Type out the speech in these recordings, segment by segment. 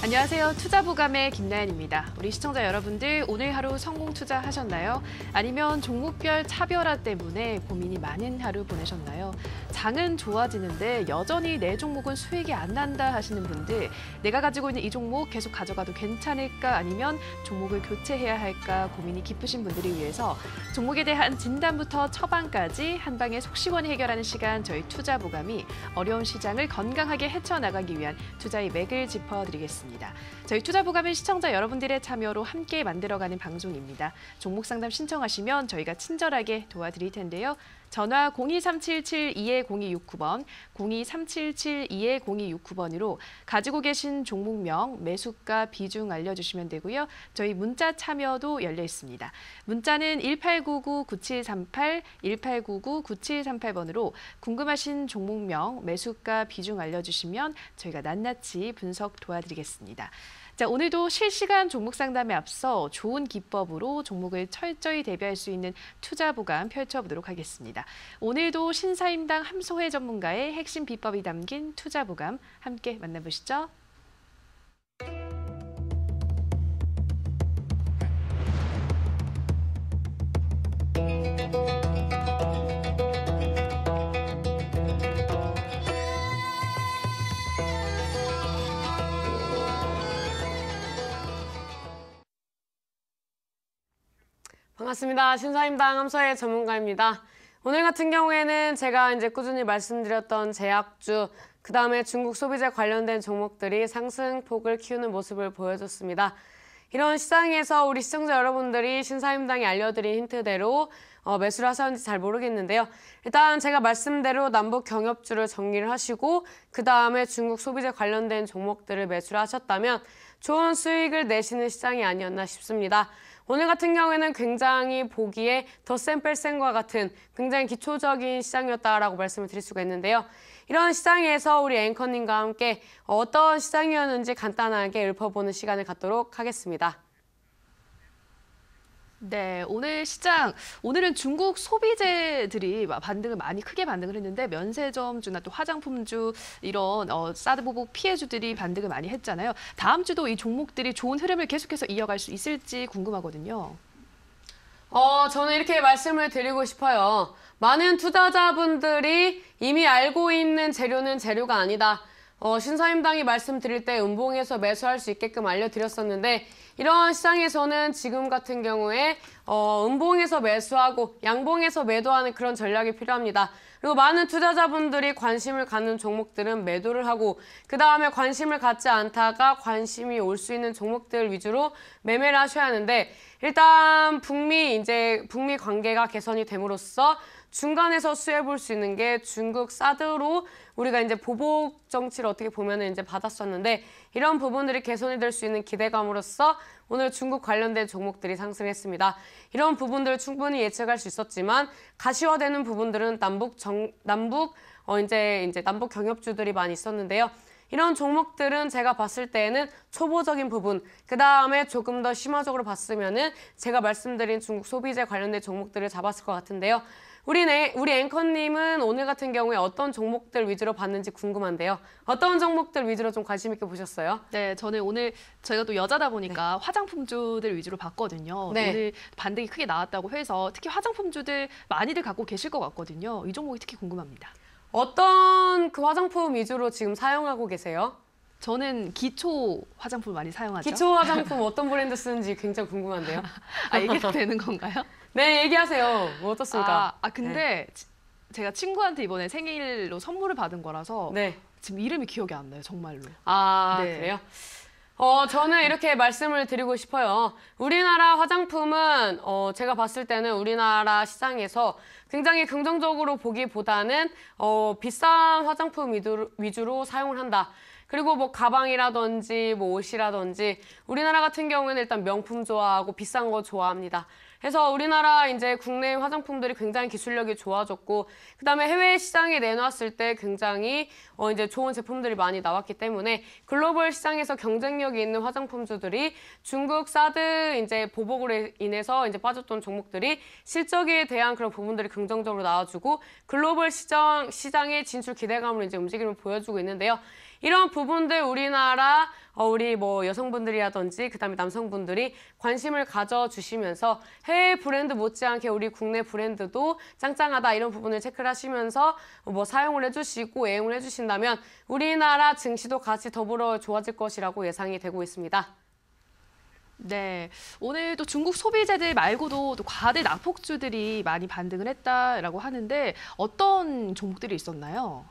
안녕하세요. 투자부감의 김나연입니다. 우리 시청자 여러분들 오늘 하루 성공 투자하셨나요? 아니면 종목별 차별화 때문에 고민이 많은 하루 보내셨나요? 장은 좋아지는데 여전히 내 종목은 수익이 안 난다 하시는 분들, 내가 가지고 있는 이 종목 계속 가져가도 괜찮을까 아니면 종목을 교체해야 할까 고민이 깊으신 분들을 위해서 종목에 대한 진단부터 처방까지 한 방에 속 시원히 해결하는 시간, 저희 투자부감이 어려운 시장을 건강하게 헤쳐나가기 위한 투자의 맥을 짚어드리겠습니다. 저희 투자부감은 시청자 여러분들의 참여로 함께 만들어가는 방송입니다. 종목 상담 신청하시면 저희가 친절하게 도와드릴 텐데요. 전화 02377-2269번, 02377-2269번으로 가지고 계신 종목명, 매수가, 비중 알려주시면 되고요. 저희 문자 참여도 열려 있습니다. 문자는 1899-9738, 1899-9738번으로 궁금하신 종목명, 매수가, 비중 알려주시면 저희가 낱낱이 분석 도와드리겠습니다. 자, 오늘도 실시간 종목 상담에 앞서 좋은 기법으로 종목을 철저히 대비할 수 있는 투자부감 펼쳐보도록 하겠습니다. 오늘도 신사임당 함소혜 전문가의 핵심 비법이 담긴 투자부감 함께 만나보시죠. 반갑습니다. 신사임당 함소혜 전문가입니다. 오늘 같은 경우에는 제가 이제 꾸준히 말씀드렸던 제약주, 그다음에 중국 소비재 관련된 종목들이 상승폭을 키우는 모습을 보여줬습니다. 이런 시장에서 우리 시청자 여러분들이 신사임당이 알려드린 힌트대로 매수를 하셨는지 잘 모르겠는데요. 일단 제가 말씀대로 남북 경협주를 정리를 하시고 그다음에 중국 소비재 관련된 종목들을 매수를 하셨다면 좋은 수익을 내시는 시장이 아니었나 싶습니다. 오늘 같은 경우에는 굉장히 보기에 덧셈 뺄셈과 같은 굉장히 기초적인 시장이었다라고 말씀을 드릴 수가 있는데요. 이런 시장에서 우리 앵커님과 함께 어떤 시장이었는지 간단하게 읊어보는 시간을 갖도록 하겠습니다. 네, 오늘 시장, 오늘은 중국 소비재들이 크게 반등을 했는데 면세점주나 또 화장품주 이런 사드 보복 피해주들이 반등을 많이 했잖아요. 다음 주도 이 종목들이 좋은 흐름을 계속해서 이어갈 수 있을지 궁금하거든요. 저는 이렇게 말씀을 드리고 싶어요. 많은 투자자분들이 이미 알고 있는 재료는 재료가 아니다. 신사임당이 말씀드릴 때 음봉에서 매수할 수 있게끔 알려드렸었는데 이런 시장에서는 지금 같은 경우에 음봉에서 매수하고 양봉에서 매도하는 그런 전략이 필요합니다. 그리고 많은 투자자분들이 관심을 갖는 종목들은 매도를 하고 그 다음에 관심을 갖지 않다가 관심이 올 수 있는 종목들 위주로 매매를 하셔야 하는데 일단 북미 관계가 개선이 됨으로써 중간에서 수혜볼 수 있는 게 중국 사드로 우리가 이제 보복 정치를 어떻게 보면은 이제 받았었는데 이런 부분들이 개선이 될 수 있는 기대감으로써 오늘 중국 관련된 종목들이 상승했습니다. 이런 부분들을 충분히 예측할 수 있었지만 가시화되는 부분들은 남북 경협주들이 많이 있었는데요. 이런 종목들은 제가 봤을 때에는 초보적인 부분, 그 다음에 조금 더 심화적으로 봤으면은 제가 말씀드린 중국 소비재 관련된 종목들을 잡았을 것 같은데요. 우리 앵커님은 오늘 같은 경우에 어떤 종목들 위주로 봤는지 궁금한데요. 어떤 종목들 위주로 좀 관심 있게 보셨어요? 네, 저는 오늘 저희가 또 여자다 보니까 화장품주들 위주로 봤거든요. 네. 오늘 반등이 크게 나왔다고 해서 특히 화장품주들 많이들 갖고 계실 것 같거든요. 이 종목이 특히 궁금합니다. 어떤 그 화장품 위주로 지금 사용하고 계세요? 저는 기초 화장품을 많이 사용하죠. 기초 화장품 어떤 브랜드 쓰는지 굉장히 궁금한데요. 얘기도 되는 건가요? 네, 얘기하세요. 뭐 어떻습니까? 근데 제가 친구한테 이번에 생일로 선물을 받은 거라서 지금 이름이 기억이 안 나요, 정말로. 네. 그래요? 저는 이렇게 말씀을 드리고 싶어요. 우리나라 화장품은 제가 봤을 때는 우리나라 시장에서 굉장히 긍정적으로 보기보다는 비싼 화장품 위주로 사용을 한다. 그리고 뭐 가방이라든지 뭐 옷이라든지 우리나라 같은 경우에는 일단 명품 좋아하고 비싼 거 좋아합니다. 그래서 우리나라 이제 국내 화장품들이 굉장히 기술력이 좋아졌고 그다음에 해외 시장에 내놨을 때 굉장히 이제 좋은 제품들이 많이 나왔기 때문에 글로벌 시장에서 경쟁력이 있는 화장품주들이 중국 사드 이제 보복으로 인해서 이제 빠졌던 종목들이 실적에 대한 그런 부분들이 긍정적으로 나와주고 글로벌 시장의 진출 기대감으로 이제 움직임을 보여주고 있는데요. 이런 부분들 우리나라 우리 뭐 여성분들이라든지 그다음에 남성분들이 관심을 가져주시면서 해외 브랜드 못지않게 우리 국내 브랜드도 짱짱하다 이런 부분을 체크를 하시면서 뭐 사용을 해주시고 애용을 해주신다면 우리나라 증시도 같이 더불어 좋아질 것이라고 예상이 되고 있습니다. 네, 오늘 또 중국 소비재들 말고도 또 과대 낙폭주들이 많이 반등을 했다라고 하는데 어떤 종목들이 있었나요?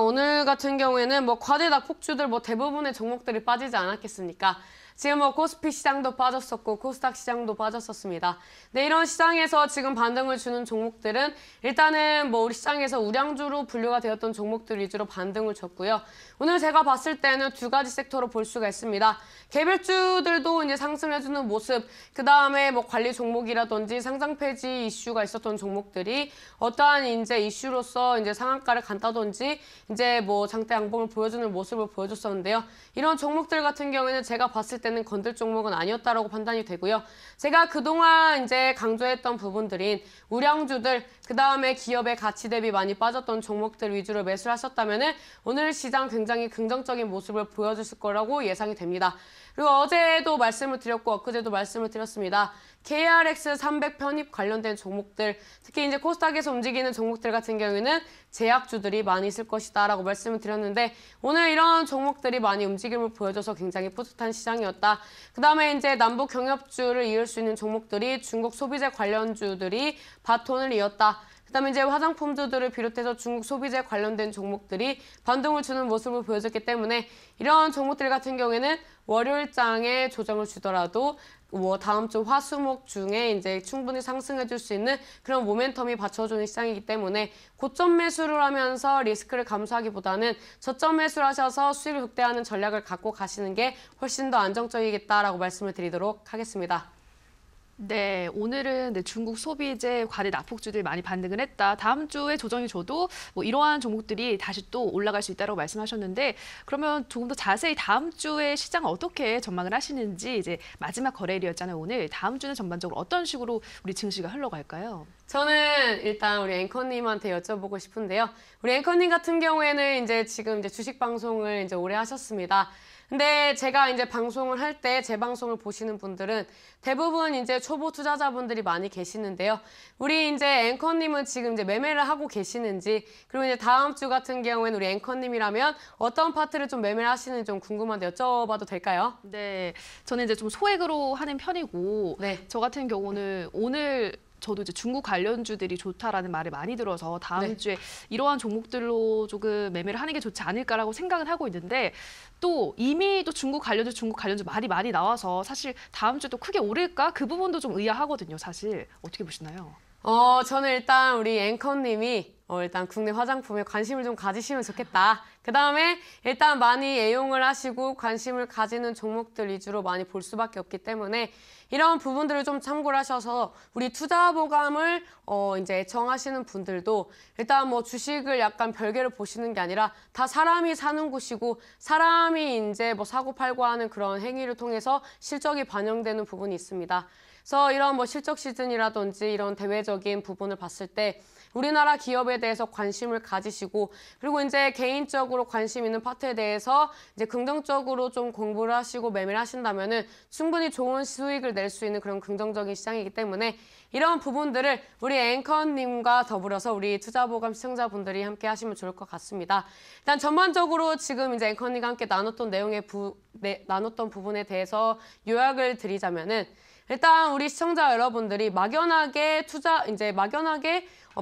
오늘 같은 경우에는 뭐 과대 낙폭주들 뭐 대부분의 종목들이 빠지지 않았겠습니까? 지금 뭐 코스피 시장도 빠졌었고 코스닥 시장도 빠졌었습니다. 네, 이런 시장에서 지금 반등을 주는 종목들은 일단은 뭐 우리 시장에서 우량주로 분류가 되었던 종목들 위주로 반등을 줬고요. 오늘 제가 봤을 때는 두 가지 섹터로 볼 수가 있습니다. 개별주들도 이제 상승해주는 모습, 그 다음에 뭐 관리 종목이라든지 상장 폐지 이슈가 있었던 종목들이 어떠한 이제 이슈로서 이제 상한가를 간다든지 이제 뭐 장대 양봉을 보여주는 모습을 보여줬었는데요. 이런 종목들 같은 경우에는 제가 봤을 때는 건들 종목은 아니었다라고 판단이 되고요. 제가 그동안 이제 강조했던 부분들인 우량주들, 그 다음에 기업의 가치 대비 많이 빠졌던 종목들 위주로 매수를 하셨다면은 오늘 시장 굉장히 긍정적인 모습을 보여주실 거라고 예상이 됩니다. 그리고 어제도 말씀을 드렸고 엊그제도 말씀을 드렸습니다. KRX 300 편입 관련된 종목들, 특히 이제 코스닥에서 움직이는 종목들 같은 경우에는 제약주들이 많이 있을 것이다라고 말씀을 드렸는데 오늘 이런 종목들이 많이 움직임을 보여줘서 굉장히 뿌듯한 시장이었다. 그 다음에 이제 남북 경협주를 이을 수 있는 종목들이 중국 소비재 관련주들이 바톤을 이었다. 그다음에 이제 화장품주들을 비롯해서 중국 소비재 관련된 종목들이 반등을 주는 모습을 보여줬기 때문에 이런 종목들 같은 경우에는 월요일장에 조정을 주더라도 뭐 다음 주 화수목 중에 이제 충분히 상승해줄 수 있는 그런 모멘텀이 받쳐주는 시장이기 때문에 고점 매수를 하면서 리스크를 감수하기보다는 저점 매수를 하셔서 수익을 극대화하는 전략을 갖고 가시는 게 훨씬 더 안정적이겠다라고 말씀을 드리도록 하겠습니다. 네, 오늘은 네, 중국 소비재 과대 낙폭주들 많이 반등을 했다. 다음 주에 조정이 줘도 뭐 이러한 종목들이 다시 또 올라갈 수 있다고 말씀하셨는데 그러면 조금 더 자세히 다음 주에 시장 어떻게 전망을 하시는지 이제 마지막 거래일이었잖아요. 오늘 다음 주는 전반적으로 어떤 식으로 우리 증시가 흘러갈까요? 저는 일단 우리 앵커님한테 여쭤보고 싶은데요. 우리 앵커님 같은 경우에는 이제 지금 이제 주식 방송을 이제 오래 하셨습니다. 근데 제가 이제 방송을 할 때 제 방송을 보시는 분들은 대부분 이제 초보 투자자분들이 많이 계시는데요. 우리 이제 앵커님은 지금 이제 매매를 하고 계시는지, 그리고 이제 다음 주 같은 경우에는 우리 앵커님이라면 어떤 파트를 좀 매매를 하시는지 좀 궁금한데 여쭤봐도 될까요? 네, 저는 이제 좀 소액으로 하는 편이고 네. 저 같은 경우는 오늘 저도 이제 중국 관련주들이 좋다라는 말을 많이 들어서 다음 주에 이러한 종목들로 조금 매매를 하는 게 좋지 않을까라고 생각은 하고 있는데 또 이미 또 중국 관련주 말이 많이 나와서 사실 다음 주에 또 크게 오를까? 그 부분도 좀 의아하거든요, 사실. 어떻게 보시나요? 저는 일단 우리 앵커님이 일단 국내 화장품에 관심을 좀 가지시면 좋겠다. 그 다음에 일단 많이 애용을 하시고 관심을 가지는 종목들 위주로 많이 볼 수밖에 없기 때문에 이런 부분들을 좀 참고를 하셔서 우리 투자보감을 이제 애청하시는 분들도 일단 뭐 주식을 약간 별개로 보시는 게 아니라 다 사람이 사는 곳이고 사람이 이제 뭐 사고 팔고 하는 그런 행위를 통해서 실적이 반영되는 부분이 있습니다. 그래서 이런 뭐 실적 시즌이라든지 이런 대외적인 부분을 봤을 때 우리나라 기업에 대해서 관심을 가지시고 그리고 이제 개인적으로 관심 있는 파트에 대해서 이제 긍정적으로 좀 공부를 하시고 매매를 하신다면은 충분히 좋은 수익을 낼 수 있는 그런 긍정적인 시장이기 때문에 이런 부분들을 우리 앵커님과 더불어서 우리 투자보감 시청자분들이 함께 하시면 좋을 것 같습니다. 일단 전반적으로 지금 이제 앵커님과 함께 나눴던 나눴던 부분에 대해서 요약을 드리자면은 일단 우리 시청자 여러분들이 막연하게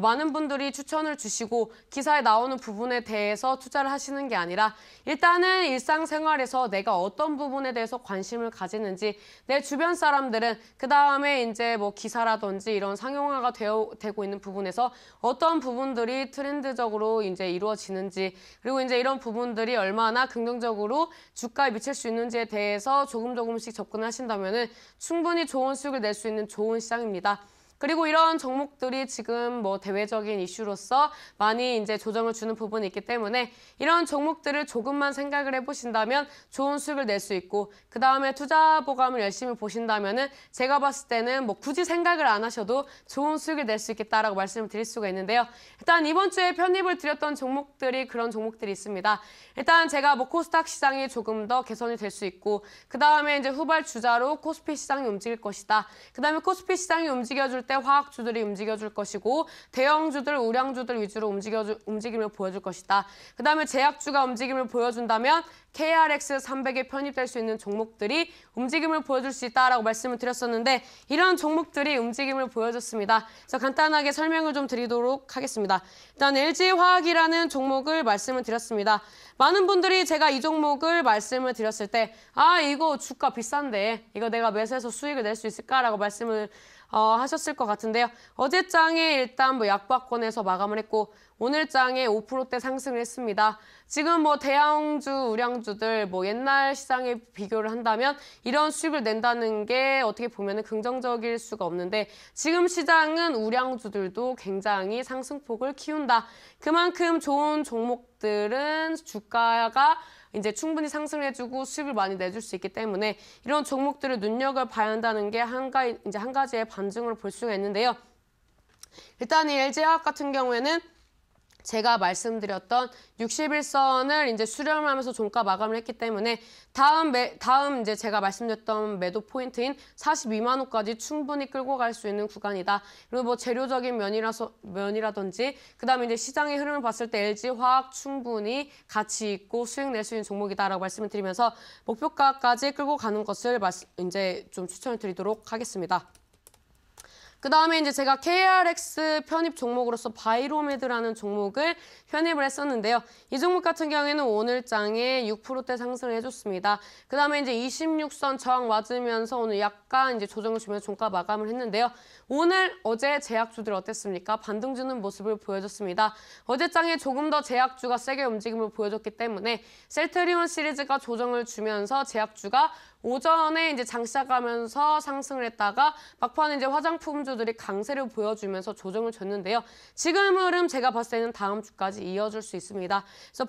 많은 분들이 추천을 주시고 기사에 나오는 부분에 대해서 투자를 하시는 게 아니라 일단은 일상생활에서 내가 어떤 부분에 대해서 관심을 가지는지 내 주변 사람들은 그 다음에 이제 뭐 기사라든지 이런 상용화가 되고 있는 부분에서 어떤 부분들이 트렌드적으로 이제 이루어지는지 그리고 이제 이런 부분들이 얼마나 긍정적으로 주가에 미칠 수 있는지에 대해서 조금씩 접근을 하신다면은 충분히 좋은 수익을 낼 수 있는 좋은 시장입니다. 그리고 이런 종목들이 지금 뭐 대외적인 이슈로서 많이 이제 조정을 주는 부분이 있기 때문에 이런 종목들을 조금만 생각을 해보신다면 좋은 수익을 낼 수 있고 그 다음에 투자 보감을 열심히 보신다면은 제가 봤을 때는 뭐 굳이 생각을 안 하셔도 좋은 수익을 낼 수 있겠다라고 말씀을 드릴 수가 있는데요. 일단 이번 주에 편입을 드렸던 종목들이 그런 종목들이 있습니다. 일단 제가 뭐 코스닥 시장이 조금 더 개선이 될 수 있고 그 다음에 이제 후발 주자로 코스피 시장이 움직일 것이다. 그 다음에 코스피 시장이 움직여줄 때 화학주들이 움직여줄 것이고 대형주들, 우량주들 위주로 움직임을 보여줄 것이다. 그 다음에 제약주가 움직임을 보여준다면 KRX 300에 편입될 수 있는 종목들이 움직임을 보여줄 수 있다라고 말씀을 드렸었는데 이런 종목들이 움직임을 보여줬습니다. 그래서 간단하게 설명을 좀 드리도록 하겠습니다. 일단 LG화학이라는 종목을 말씀을 드렸습니다. 많은 분들이 제가 이 종목을 말씀을 드렸을 때 이거 주가 비싼데 이거 내가 매수해서 수익을 낼 수 있을까라고 말씀을 하셨을 것 같은데요. 어제 장에 일단 뭐 약박권에서 마감을 했고 오늘 장에 5%대 상승을 했습니다. 지금 뭐 대형주, 우량주들 뭐 옛날 시장에 비교를 한다면 이런 수익을 낸다는 게 어떻게 보면 긍정적일 수가 없는데 지금 시장은 우량주들도 굉장히 상승폭을 키운다. 그만큼 좋은 종목들은 주가가 이제 충분히 상승을 해주고 수익을 많이 내줄 수 있기 때문에 이런 종목들을 눈여겨봐야 한다는 게 한 가지의 반증으로 볼 수가 있는데요. 일단 이 LG화학 같은 경우에는 제가 말씀드렸던 60일선을 이제 수렴을 하면서 종가 마감을 했기 때문에 다음 이제 제가 말씀드렸던 매도 포인트인 42만 원까지 충분히 끌고 갈 수 있는 구간이다. 그리고 뭐 재료적인 면이라든지 그다음에 이제 시장의 흐름을 봤을 때 LG화학 충분히 가치 있고 수익 낼 수 있는 종목이다라고 말씀을 드리면서 목표가까지 끌고 가는 것을 이제 좀 추천을 드리도록 하겠습니다. 그 다음에 이제 제가 KRX 편입 종목으로서 바이로메드라는 종목을 편입을 했었는데요. 이 종목 같은 경우에는 오늘 장에 6%대 상승을 해줬습니다. 그 다음에 이제 26선 저항 맞으면서 오늘 약간 이제 조정을 주면서 종가 마감을 했는데요. 어제 제약주들 어땠습니까? 반등 주는 모습을 보여줬습니다. 어제 장에 조금 더 제약주가 세게 움직임을 보여줬기 때문에 셀트리온 시리즈가 조정을 주면서 제약주가 오전에 이제 장 시작하면서 상승을 했다가 막판에 이제 화장품주들이 강세를 보여주면서 조정을 줬는데요. 지금 흐름 제가 봤을 때는 다음 주까지 이어질 수 있습니다. 그래서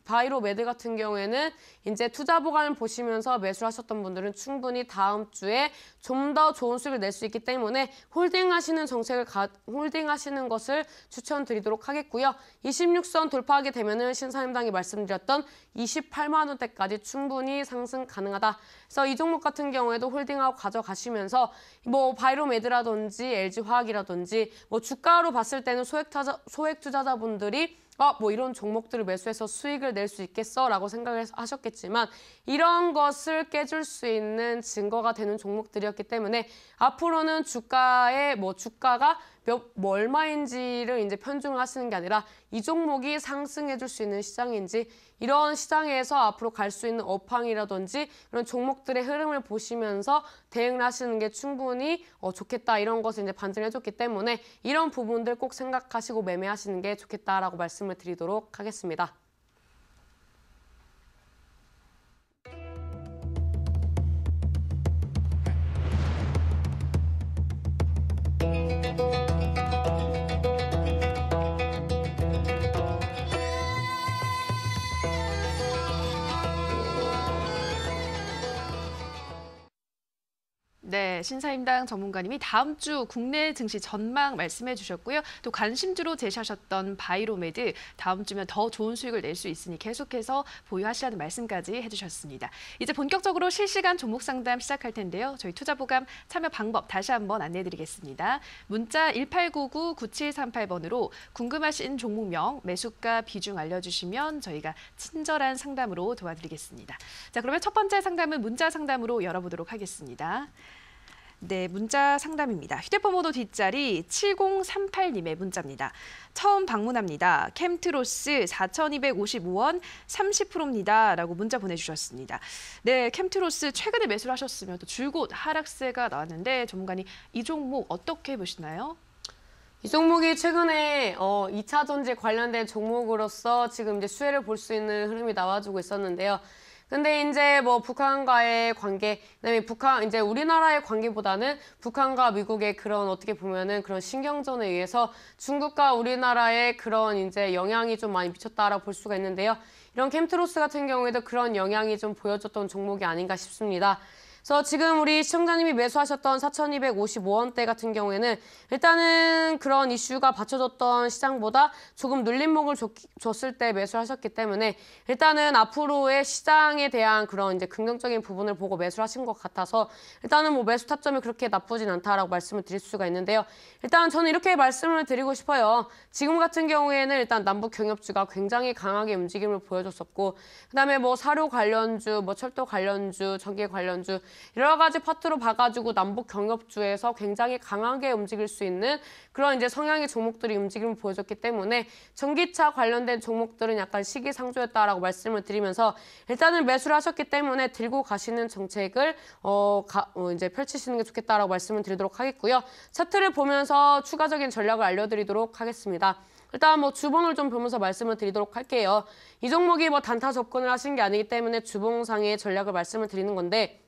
바이로메드 같은 경우에는 이제 투자 보관을 보시면서 매수를 하셨던 분들은 충분히 다음 주에 좀 더 좋은 수익을 낼 수 있기 때문에 홀딩하시는 것을 추천드리도록 하겠고요. 26선 돌파하게 되면은 신사임당이 말씀드렸던 28만 원대까지 충분히 상승 가능하다. 그래서 이 종목 같은 경우에도 홀딩하고 가져가시면서 뭐 바이로메드라든지 LG화학이라든지 뭐 주가로 봤을 때는 소액 투자자분들이 뭐 이런 종목들을 매수해서 수익을 낼 수 있겠어라고 생각을 하셨겠지만 이런 것을 깨줄 수 있는 증거가 되는 종목들이었기 때문에 앞으로는 주가가 얼마인지를 이제 편중을 하시는 게 아니라 이 종목이 상승해줄 수 있는 시장인지 이런 시장에서 앞으로 갈 수 있는 업황이라든지 이런 종목들의 흐름을 보시면서 대응을 하시는 게 충분히 좋겠다 이런 것을 이제 반증해줬기 때문에 이런 부분들 꼭 생각하시고 매매하시는 게 좋겠다라고 말씀을 드리도록 하겠습니다. 네, 신사임당 전문가님이 다음 주 국내 증시 전망 말씀해 주셨고요. 또 관심주로 제시하셨던 바이로메드 다음 주면 더 좋은 수익을 낼 수 있으니 계속해서 보유하시라는 말씀까지 해주셨습니다. 이제 본격적으로 실시간 종목 상담 시작할 텐데요. 저희 투자보감 참여 방법 다시 한번 안내드리겠습니다. 문자 1899-9738번으로 궁금하신 종목명, 매수가, 비중 알려주시면 저희가 친절한 상담으로 도와드리겠습니다. 자, 그러면 첫 번째 상담은 문자 상담으로 열어보도록 하겠습니다. 네, 문자 상담입니다. 휴대폰 번호 뒷자리 7038님의 문자입니다. 처음 방문합니다. 캠트로스 4,255원 30%입니다. 라고 문자 보내주셨습니다. 네, 캠트로스 최근에 매수를 하셨으면 또 줄곧 하락세가 나왔는데 전문가님 이 종목 어떻게 보시나요? 이 종목이 최근에 2차 전지 관련된 종목으로서 지금 이제 수혜를 볼 수 있는 흐름이 나와주고 있었는데요. 근데 이제 뭐 북한과의 관계, 그다음에 이제 우리나라의 관계보다는 북한과 미국의 그런 어떻게 보면은 그런 신경전에 의해서 중국과 우리나라의 그런 이제 영향이 좀 많이 미쳤다라고 볼 수가 있는데요. 이런 캠트로스 같은 경우에도 그런 영향이 좀 보여줬던 종목이 아닌가 싶습니다. 그래서 지금 우리 시청자님이 매수하셨던 4,255원대 같은 경우에는 일단은 그런 이슈가 받쳐줬던 시장보다 조금 눌림목을 줬을 때 매수를 하셨기 때문에 일단은 앞으로의 시장에 대한 그런 이제 긍정적인 부분을 보고 매수를 하신 것 같아서 일단은 뭐 매수 타점이 그렇게 나쁘진 않다라고 말씀을 드릴 수가 있는데요. 일단 저는 이렇게 말씀을 드리고 싶어요. 지금 같은 경우에는 일단 남북 경협주가 굉장히 강하게 움직임을 보여줬었고 그다음에 뭐 사료 관련주, 뭐 철도 관련주, 전기 관련주 여러 가지 파트로 봐가지고 남북 경협주에서 굉장히 강하게 움직일 수 있는 그런 이제 성향의 종목들이 움직임을 보여줬기 때문에 전기차 관련된 종목들은 약간 시기상조였다라고 말씀을 드리면서 일단은 매수를 하셨기 때문에 들고 가시는 정책을 이제 펼치시는 게 좋겠다라고 말씀을 드리도록 하겠고요. 차트를 보면서 추가적인 전략을 알려드리도록 하겠습니다. 일단 뭐 주봉을 좀 보면서 말씀을 드리도록 할게요. 이 종목이 뭐 단타 접근을 하신 게 아니기 때문에 주봉상의 전략을 말씀을 드리는 건데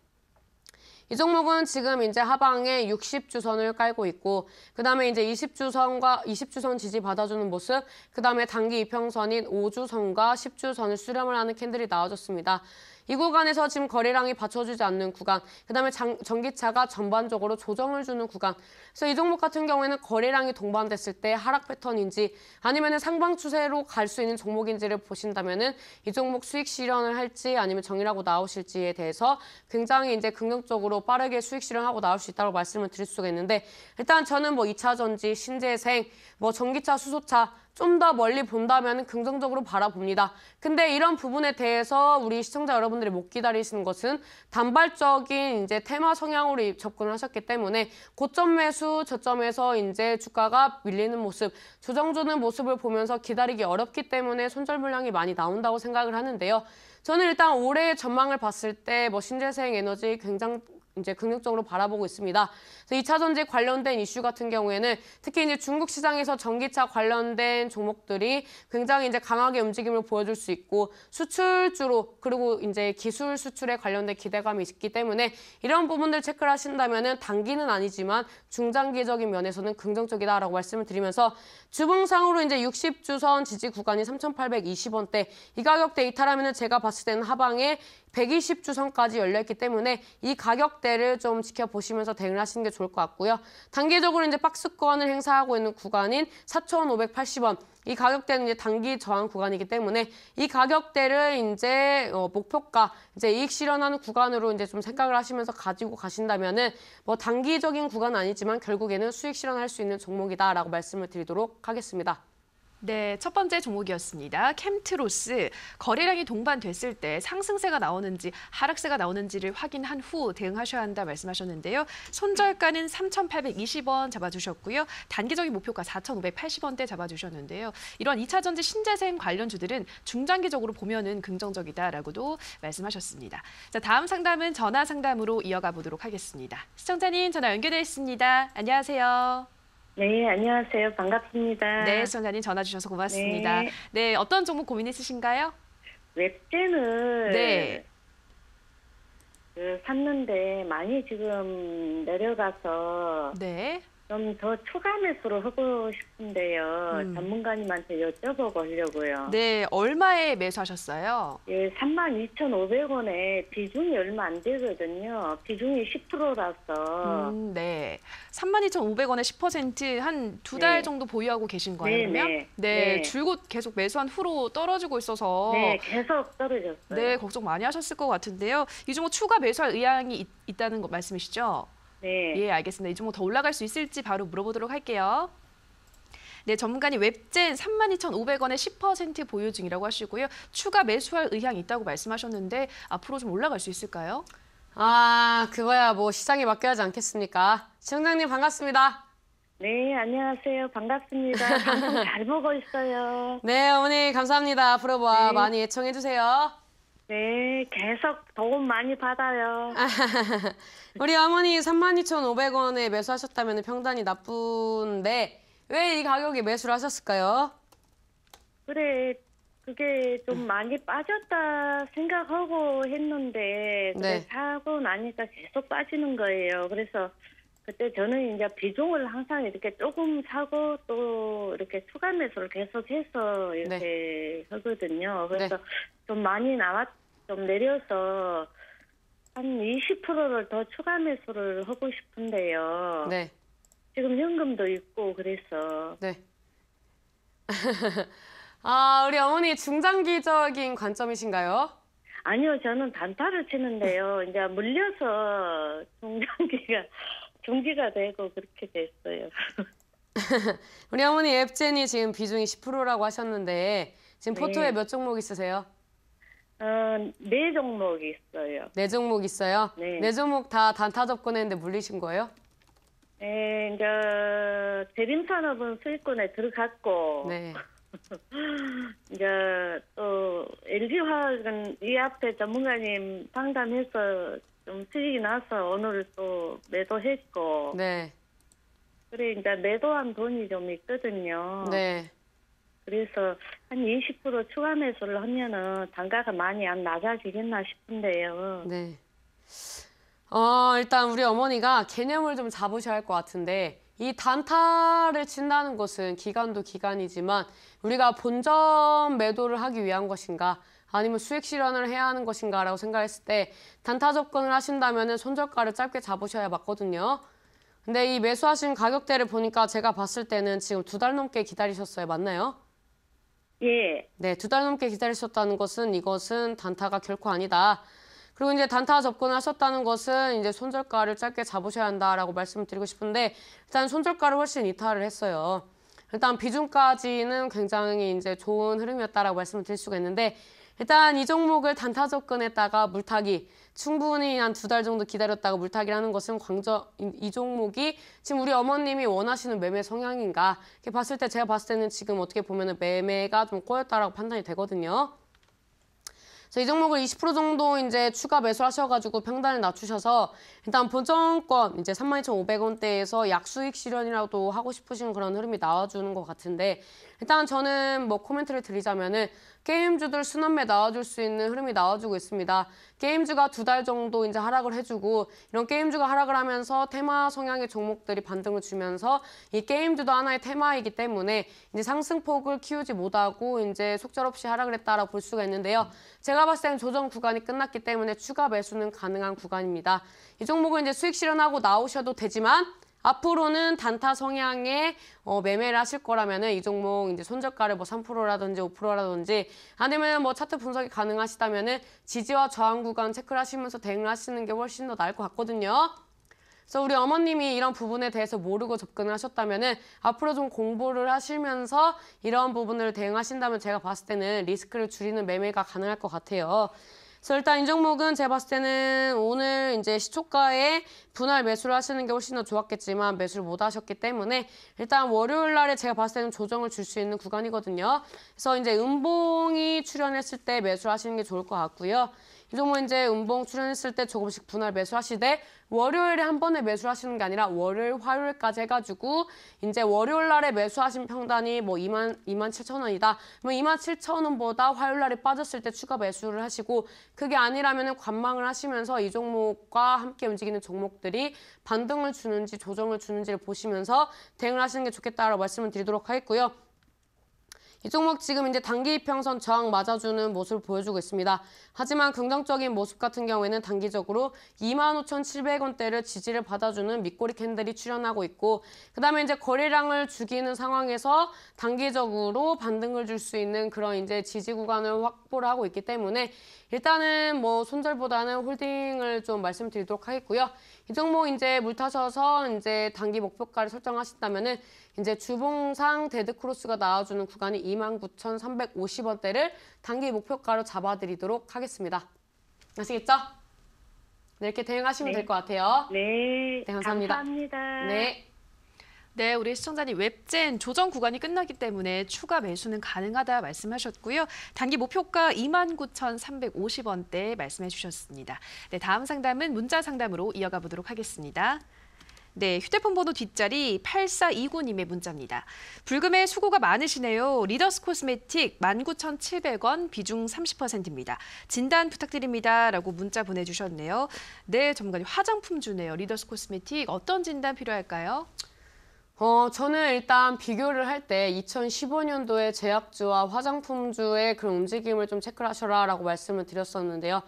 이 종목은 지금 이제 하방에 60주선을 깔고 있고 그다음에 이제 20주선 지지 받아주는 모습 그다음에 단기 이평선인 5주선과 10주선을 수렴을 하는 캔들이 나와줬습니다. 이 구간에서 지금 거래량이 받쳐주지 않는 구간, 그다음에 전기차가 전반적으로 조정을 주는 구간. 그래서 이 종목 같은 경우에는 거래량이 동반됐을 때 하락 패턴인지 아니면 상방 추세로 갈 수 있는 종목인지를 보신다면은 이 종목 수익 실현을 할지 아니면 정리하고 나오실지에 대해서 굉장히 이제 긍정적으로 빠르게 수익 실현하고 나올 수 있다고 말씀을 드릴 수가 있는데 일단 저는 뭐 2차 전지, 신재생, 뭐 전기차, 수소차 좀 더 멀리 본다면 긍정적으로 바라봅니다. 근데 이런 부분에 대해서 우리 시청자 여러분들이 못 기다리시는 것은 단발적인 이제 테마 성향으로 접근을 하셨기 때문에 고점 매수 저점에서 이제 주가가 밀리는 모습, 조정 주는 모습을 보면서 기다리기 어렵기 때문에 손절 물량이 많이 나온다고 생각을 하는데요. 저는 일단 올해의 전망을 봤을 때 뭐 신재생 에너지 굉장히 이제 긍정적으로 바라보고 있습니다. 그래서 2차 전지 관련된 이슈 같은 경우에는 특히 이제 중국 시장에서 전기차 관련된 종목들이 굉장히 이제 강하게 움직임을 보여줄 수 있고 수출주로 그리고 이제 기술 수출에 관련된 기대감이 있기 때문에 이런 부분들 체크를 하신다면은 단기는 아니지만 중장기적인 면에서는 긍정적이다라고 말씀을 드리면서 주봉상으로 이제 60주선 지지 구간이 3,820원대 이 가격대 이탈하면은 제가 봤을 때는 하방에 120주선까지 열려있기 때문에 이 가격대를 좀 지켜보시면서 대응을 하시는 게 좋을 것 같고요. 단기적으로 이제 박스권을 행사하고 있는 구간인 4,580원. 이 가격대는 이제 단기 저항 구간이기 때문에 이 가격대를 이제 목표가 이제 이익 실현하는 구간으로 이제 좀 생각을 하시면서 가지고 가신다면은 뭐 단기적인 구간은 아니지만 결국에는 수익 실현할 수 있는 종목이다라고 말씀을 드리도록 하겠습니다. 네, 첫 번째 종목이었습니다. 캠트로스. 거래량이 동반됐을 때 상승세가 나오는지 하락세가 나오는지를 확인한 후 대응하셔야 한다 말씀하셨는데요. 손절가는 3,820원 잡아주셨고요. 단기적인 목표가 4,580원대 잡아주셨는데요. 이런 2차 전지 신재생 관련주들은 중장기적으로 보면은 긍정적이다라고도 말씀하셨습니다. 자, 다음 상담은 전화 상담으로 이어가 보도록 하겠습니다. 시청자님 전화 연결되어 있습니다. 안녕하세요. 네, 안녕하세요. 반갑습니다. 네, 시청자님 전화 주셔서 고맙습니다. 네, 어떤 종목 고민 있으신가요? 웹젠을 네. 샀는데 많이 지금 내려가서 네. 좀 더 추가 매수를 하고 싶은데요. 전문가님한테 여쭤보고 하려고요. 네, 얼마에 매수하셨어요? 예, 32,500원에 비중이 얼마 안 되거든요. 비중이 10%라서. 네. 32,500원에 10%한 두 달 네. 정도 보유하고 계신 거예요, 그러면? 네. 네, 줄곧 계속 매수한 후로 떨어지고 있어서 네, 계속 떨어졌어요. 네, 걱정 많이 하셨을 것 같은데요. 이 종목 추가 매수할 의향이 있다는 거 말씀이시죠? 네. 예, 알겠습니다. 이 종목 더 올라갈 수 있을지 바로 물어보도록 할게요. 네, 전문가님 웹젠 32,500원에 10% 보유 중이라고 하시고요. 추가 매수할 의향이 있다고 말씀하셨는데 앞으로 좀 올라갈 수 있을까요? 아, 그거야 뭐 시장에 맡겨야 하지 않겠습니까? 시청자님 반갑습니다. 네, 안녕하세요. 반갑습니다. 방송 잘 보고 있어요. 네, 어머니 감사합니다. 앞으로 뭐 네. 많이 애청해 주세요. 네, 계속 도움 많이 받아요. 우리 어머니 32,500원에 매수하셨다면 평단이 나쁜데 왜 이 가격에 매수를 하셨을까요? 그래, 그게 좀 많이 빠졌다 생각하고 했는데 그때 네. 사고 나니까 계속 빠지는 거예요. 그래서 그때 저는 이제 비중을 항상 이렇게 조금 사고 또 이렇게 추가 매수를 계속해서 이렇게 하거든요. 그래서 좀 많이 좀 내려서 한 20%를 더 추가 매수를 하고 싶은데요. 네. 지금 현금도 있고 그래서 네. 우리 어머니 중장기적인 관점이신가요? 아니요, 저는 단타를 치는데요. 이제 물려서 중지가 되고 그렇게 됐어요. 우리 어머니 앱젠이 지금 비중이 10%라고 하셨는데 지금 네. 포트에 몇 종목 있으세요? 4종목 있어요. 4종목 있어요? 네. 4종목 다 단타 접근했는데 물리신 거예요? 네, 이제 대림산업은 수익권에 들어갔고, 네. 이제 또 LG화학은 이 앞에 전문가님 상담해서 좀 수익이 나서 오늘 또 매도했고, 네. 그래 이제 매도한 돈이 좀 있거든요. 네. 그래서 한 20% 추가 매수를 하면은 단가가 많이 안 낮아지겠나 싶은데요. 네. 일단 우리 어머니가 개념을 좀 잡으셔야 할 것 같은데 이 단타를 친다는 것은 기간도 기간이지만 우리가 본점 매도를 하기 위한 것인가 아니면 수익 실현을 해야 하는 것인가라고 생각했을 때 단타 접근을 하신다면 손절가를 짧게 잡으셔야 맞거든요. 근데 이 매수하신 가격대를 보니까 제가 봤을 때는 지금 2달 넘게 기다리셨어요. 맞나요? 예. 네, 2달 넘게 기다리셨다는 것은 이것은 단타가 결코 아니다. 그리고 이제 단타 접근을 하셨다는 것은 이제 손절가를 짧게 잡으셔야 한다라고 말씀을 드리고 싶은데 일단 손절가를 훨씬 이탈을 했어요. 일단 비중까지는 굉장히 이제 좋은 흐름이었다라고 말씀을 드릴 수가 있는데 일단 이 종목을 단타 접근했다가 물타기 충분히 한 2달 정도 기다렸다가 물타기를 하는 것은 이 종목이 지금 우리 어머님이 원하시는 매매 성향인가 이렇게 봤을 때 제가 봤을 때는 지금 어떻게 보면 매매가 좀 꼬였다라고 판단이 되거든요. 그래서 이 종목을 20% 정도 이제 추가 매수하셔가지고 평단을 낮추셔서 일단 본점권 이제 32,500원대에서 약수익 실현이라도 하고 싶으신 그런 흐름이 나와주는 것 같은데 일단 저는 뭐 코멘트를 드리자면은 게임주들 순환매 나와줄 수 있는 흐름이 나와주고 있습니다. 게임주가 2달 정도 이제 하락을 해주고 이런 게임주가 하락을 하면서 테마 성향의 종목들이 반등을 주면서 이 게임주도 하나의 테마이기 때문에 이제 상승폭을 키우지 못하고 이제 속절없이 하락을 했다라고 볼 수가 있는데요. 제가 봤을 때는 조정 구간이 끝났기 때문에 추가 매수는 가능한 구간입니다. 이 종목은 이제 수익 실현하고 나오셔도 되지만 앞으로는 단타 성향의 매매를 하실 거라면은 이 종목 이제 손절가를 뭐 3%라든지 5%라든지 아니면 뭐 차트 분석이 가능하시다면은 지지와 저항 구간 체크를 하시면서 대응을 하시는 게 훨씬 더 나을 것 같거든요. 그래서 우리 어머님이 이런 부분에 대해서 모르고 접근을 하셨다면은 앞으로 좀 공부를 하시면서 이런 부분을 대응하신다면 제가 봤을 때는 리스크를 줄이는 매매가 가능할 것 같아요. 그래서 일단 이 종목은 제가 봤을 때는 오늘 이제 시초가에 분할 매수를 하시는 게 훨씬 더 좋았겠지만 매수를 못 하셨기 때문에 일단 월요일 날에 제가 봤을 때는 조정을 줄 수 있는 구간이거든요. 그래서 이제 음봉이 출현했을 때 매수를 하시는 게 좋을 것 같고요. 이 종목 이제 음봉 출현했을 때 조금씩 분할 매수하시되 월요일에 한 번에 매수를 하시는 게 아니라 월요일, 화요일까지 해가지고 이제 월요일 날에 매수하신 평단이 뭐 27,000원이다. 뭐 27,000원보다 화요일 날에 빠졌을 때 추가 매수를 하시고 그게 아니라면은 관망을 하시면서 이 종목과 함께 움직이는 종목들이 반등을 주는지 조정을 주는지를 보시면서 대응을 하시는 게 좋겠다라고 말씀을 드리도록 하겠고요. 이 종목 지금 이제 단기 이평선 저항 맞아주는 모습을 보여주고 있습니다. 하지만 긍정적인 모습 같은 경우에는 단기적으로 25,700원대를 지지를 받아주는 밑꼬리 캔들이 출현하고 있고 그다음에 이제 거래량을 죽이는 상황에서 단기적으로 반등을 줄 수 있는 그런 이제 지지 구간을 확보를 하고 있기 때문에 일단은 뭐 손절보다는 홀딩을 좀 말씀드리도록 하겠고요. 이 종목 이제 물 타셔서 이제 단기 목표가를 설정하신다면은 이제 주봉상 데드크로스가 나와주는 구간이 29,350원대를 단기 목표가로 잡아드리도록 하겠습니다. 아시겠죠? 네, 이렇게 대응하시면 될 것 같아요. 네, 네, 감사합니다. 감사합니다. 네. 네, 우리 시청자님 웹젠 조정 구간이 끝나기 때문에 추가 매수는 가능하다 말씀하셨고요. 단기 목표가 29,350원대 말씀해 주셨습니다. 네, 다음 상담은 문자 상담으로 이어가 보도록 하겠습니다. 네, 휴대폰 번호 뒷자리 8429님의 문자입니다. 불금에 수고가 많으시네요. 리더스 코스메틱 19,700원, 비중 30%입니다. 진단 부탁드립니다. 라고 문자 보내주셨네요. 네, 전문가님 화장품 주네요. 리더스 코스메틱 어떤 진단 필요할까요? 저는 일단 비교를 할 때 2015년도에 제약주와 화장품주의 그런 움직임을 좀 체크를 하셔라라고 말씀을 드렸었는데요.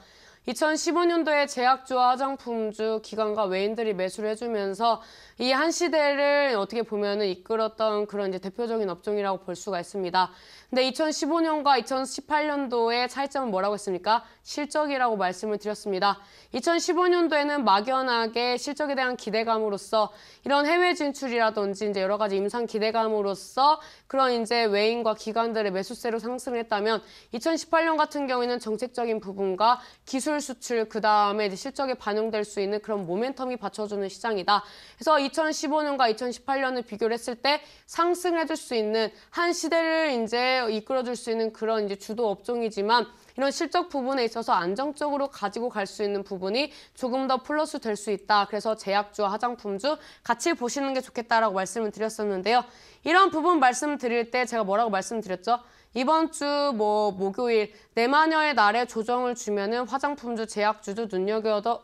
2015년도에 제약주와 화장품주 기관과 외인들이 매수를 해주면서 이 한 시대를 어떻게 보면은 이끌었던 그런 이제 대표적인 업종이라고 볼 수가 있습니다. 근데 2015년과 2018년도의 차이점은 뭐라고 했습니까? 실적이라고 말씀을 드렸습니다. 2015년도에는 막연하게 실적에 대한 기대감으로써 이런 해외 진출이라든지 이제 여러 가지 임상 기대감으로써 그런 이제 외인과 기관들의 매수세로 상승했다면 2018년 같은 경우에는 정책적인 부분과 기술 수출 그다음에 이제 실적에 반영될 수 있는 그런 모멘텀이 받쳐주는 시장이다. 그래서 2015년과 2018년을 비교를 했을 때 상승해줄 수 있는 한 시대를 이제 이끌어줄 수 있는 그런 이제 주도 업종이지만 이런 실적 부분에 있어서 안정적으로 가지고 갈 수 있는 부분이 조금 더 플러스 될 수 있다. 그래서 제약주와 화장품주 같이 보시는 게 좋겠다라고 말씀을 드렸었는데요. 이런 부분 말씀드릴 때 제가 뭐라고 말씀드렸죠? 이번 주 목요일 내마녀의 날에 조정을 주면은 화장품주, 제약주도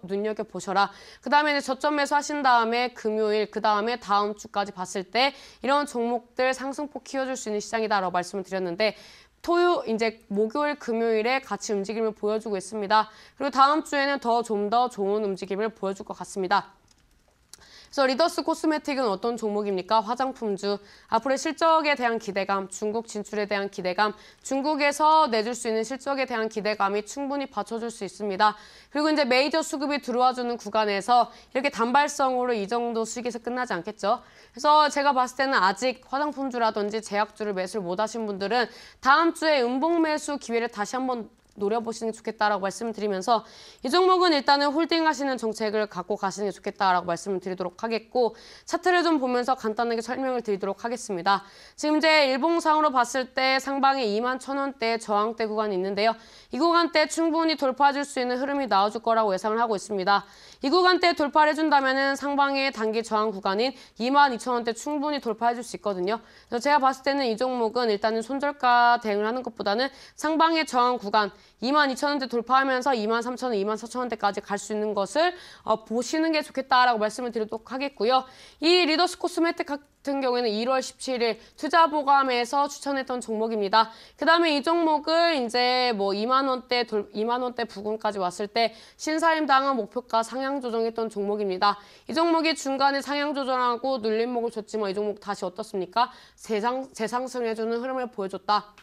눈여겨보셔라. 그 다음에 저점 매수하신 다음에 금요일, 그 다음에 다음 주까지 봤을 때 이런 종목들 상승폭 키워줄 수 있는 시장이다라고 말씀을 드렸는데 이제 목요일, 금요일에 같이 움직임을 보여주고 있습니다. 그리고 다음 주에는 좀 더 좋은 움직임을 보여줄 것 같습니다. 그래서 리더스 코스메틱은 어떤 종목입니까? 화장품주, 앞으로의 실적에 대한 기대감, 중국 진출에 대한 기대감, 중국에서 내줄 수 있는 실적에 대한 기대감이 충분히 받쳐줄 수 있습니다. 그리고 이제 메이저 수급이 들어와주는 구간에서 이렇게 단발성으로 이 정도 수익에서 끝나지 않겠죠. 그래서 제가 봤을 때는 아직 화장품주라든지 제약주를 매수를 못 하신 분들은 다음 주에 음봉 매수 기회를 다시 한번 노려보시는 게 좋겠다라고 말씀을 드리면서 이 종목은 일단은 홀딩하시는 정책을 갖고 가시는 게 좋겠다라고 말씀을 드리도록 하겠고 차트를 좀 보면서 간단하게 설명을 드리도록 하겠습니다. 지금 이제 일봉상으로 봤을 때 상방에 21,000원대 저항대 구간이 있는데요. 이 구간대 충분히 돌파해줄 수 있는 흐름이 나와줄 거라고 예상을 하고 있습니다. 이 구간대 돌파를 해준다면 상방의 단기 저항 구간인 22,000원대 충분히 돌파해줄 수 있거든요. 그래서 제가 봤을 때는 이 종목은 일단은 손절가 대응을 하는 것보다는 상방의 저항 구간 22,000원대 돌파하면서 23,000원, 24,000원대까지 갈 수 있는 것을 보시는 게 좋겠다라고 말씀을 드리도록 하겠고요. 이 리더스 코스메틱 같은 경우에는 1월 17일 투자보감에서 추천했던 종목입니다. 그 다음에 이 종목을 이제 2만 원대 부근까지 왔을 때 신사임당은 목표가 상향 조정했던 종목입니다. 이 종목이 중간에 상향 조정하고 눌림목을 줬지만 이 종목 다시 어떻습니까? 재상승해주는 흐름을 보여줬다.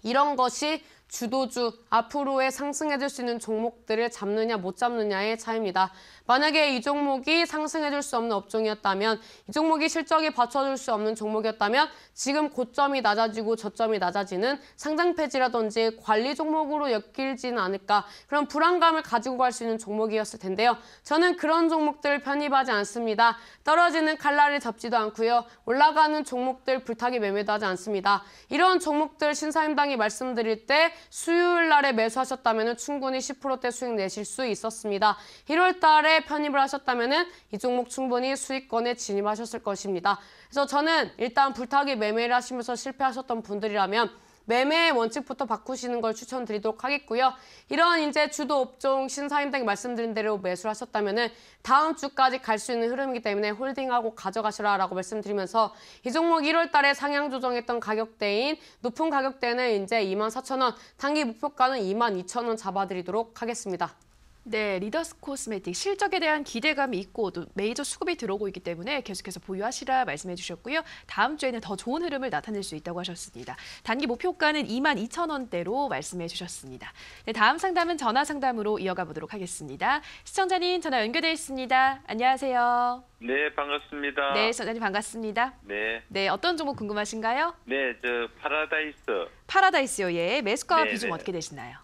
이런 것이 주도주, 앞으로의 상승해줄 수 있는 종목들을 잡느냐 못 잡느냐의 차이입니다. 만약에 이 종목이 상승해줄 수 없는 업종이었다면, 이 종목이 실적이 받쳐줄 수 없는 종목이었다면 지금 고점이 낮아지고 저점이 낮아지는 상장 폐지라든지 관리 종목으로 엮이지는 않을까, 그런 불안감을 가지고 갈 수 있는 종목이었을 텐데요. 저는 그런 종목들을 편입하지 않습니다. 떨어지는 칼날을 잡지도 않고요. 올라가는 종목들 불타기 매매도 하지 않습니다. 이런 종목들 신사임당이 말씀드릴 때 수요일 날에 매수하셨다면 충분히 10%대 수익 내실 수 있었습니다. 1월 달에 편입을 하셨다면 이 종목 충분히 수익권에 진입하셨을 것입니다. 그래서 저는 일단 불타기 매매를 하시면서 실패하셨던 분들이라면 매매의 원칙부터 바꾸시는 걸 추천드리도록 하겠고요. 이런 이제 주도 업종 신사임당이 말씀드린 대로 매수를 하셨다면 다음 주까지 갈 수 있는 흐름이기 때문에 홀딩하고 가져가시라라고 말씀드리면서 이 종목 1월 달에 상향 조정했던 가격대인 높은 가격대는 이제 24,000원, 단기 목표가는 22,000원 잡아드리도록 하겠습니다. 네, 리더스 코스메틱 실적에 대한 기대감이 있고 또 메이저 수급이 들어오고 있기 때문에 계속해서 보유하시라 말씀해 주셨고요. 다음 주에는 더 좋은 흐름을 나타낼 수 있다고 하셨습니다. 단기 목표가는 22,000원대로 말씀해 주셨습니다. 네, 다음 상담은 전화 상담으로 이어가 보도록 하겠습니다. 시청자님 전화 연결돼 있습니다. 안녕하세요. 네, 반갑습니다. 네, 시청자님 반갑습니다. 네. 네, 어떤 종목 궁금하신가요? 네, 파라다이스. 파라다이스요. 예, 매수가 네, 비중 네. 어떻게 되시나요?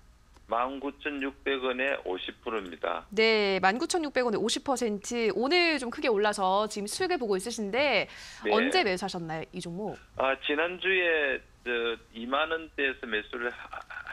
19,600원에 50%입니다. 네, 19,600원에 50%. 오늘 좀 크게 올라서 지금 수익을 보고 있으신데 네. 언제 매수하셨나요, 이 종목? 지난주에 2만 원대에서 매수를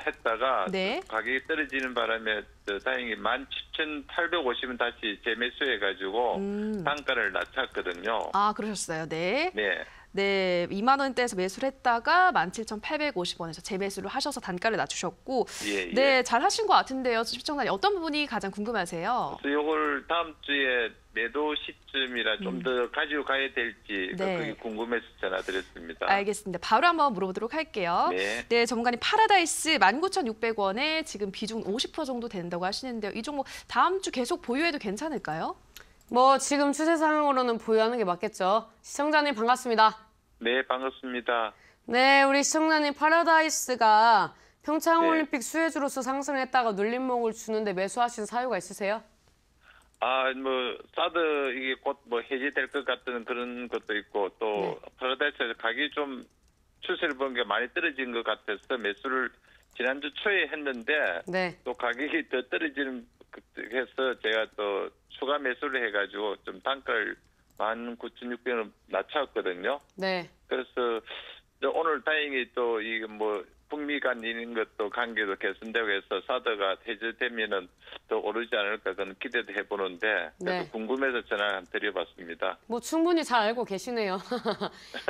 했다가 네. 가격이 떨어지는 바람에 다행히 17,850원 다시 재매수해가지고 단가를 낮췄거든요. 아, 그러셨어요. 네. 네. 네, 2만 원대에서 매수를 했다가 17,850원에서 재매수를 하셔서 단가를 낮추셨고, 예, 예. 네, 잘 하신 것 같은데요. 시청자님 어떤 부분이 가장 궁금하세요? 그래서 이걸 다음 주에 매도 시점이라 좀 더 가지고 가야 될지 네. 그게 궁금해서 전화드렸습니다. 알겠습니다. 바로 한번 물어보도록 할게요. 네. 네, 전문가님 파라다이스 19,600원에 지금 비중 50% 정도 된다고 하시는데요. 이 종목 다음 주 계속 보유해도 괜찮을까요? 뭐 지금 추세 상황으로는 보유하는 게 맞겠죠. 시청자님 반갑습니다. 네, 반갑습니다. 네, 우리 시청자님 파라다이스가 평창올림픽 네. 수혜주로서 상승했다가 눌림목을 주는데 매수하신 사유가 있으세요? 사드 이게 곧 해제될 것 같은 그런 것도 있고 또 네. 파라다이스 가격이 좀 추세를 본 게 많이 떨어진 것 같아서 매수를 지난주 초에 했는데 네. 또 가격이 더 떨어지는 해서 제가 또 추가 매수를 해가지고 좀 단가를 19,600원 낮췄거든요. 네. 그래서 오늘 다행히 또 이게 북미 간 이런 것도 관계도 개선되고 해서 사드가 해제되면은 더 오르지 않을까 그런 기대도 해보는데 그래서 네. 궁금해서 전화 드려봤습니다. 뭐 충분히 잘 알고 계시네요.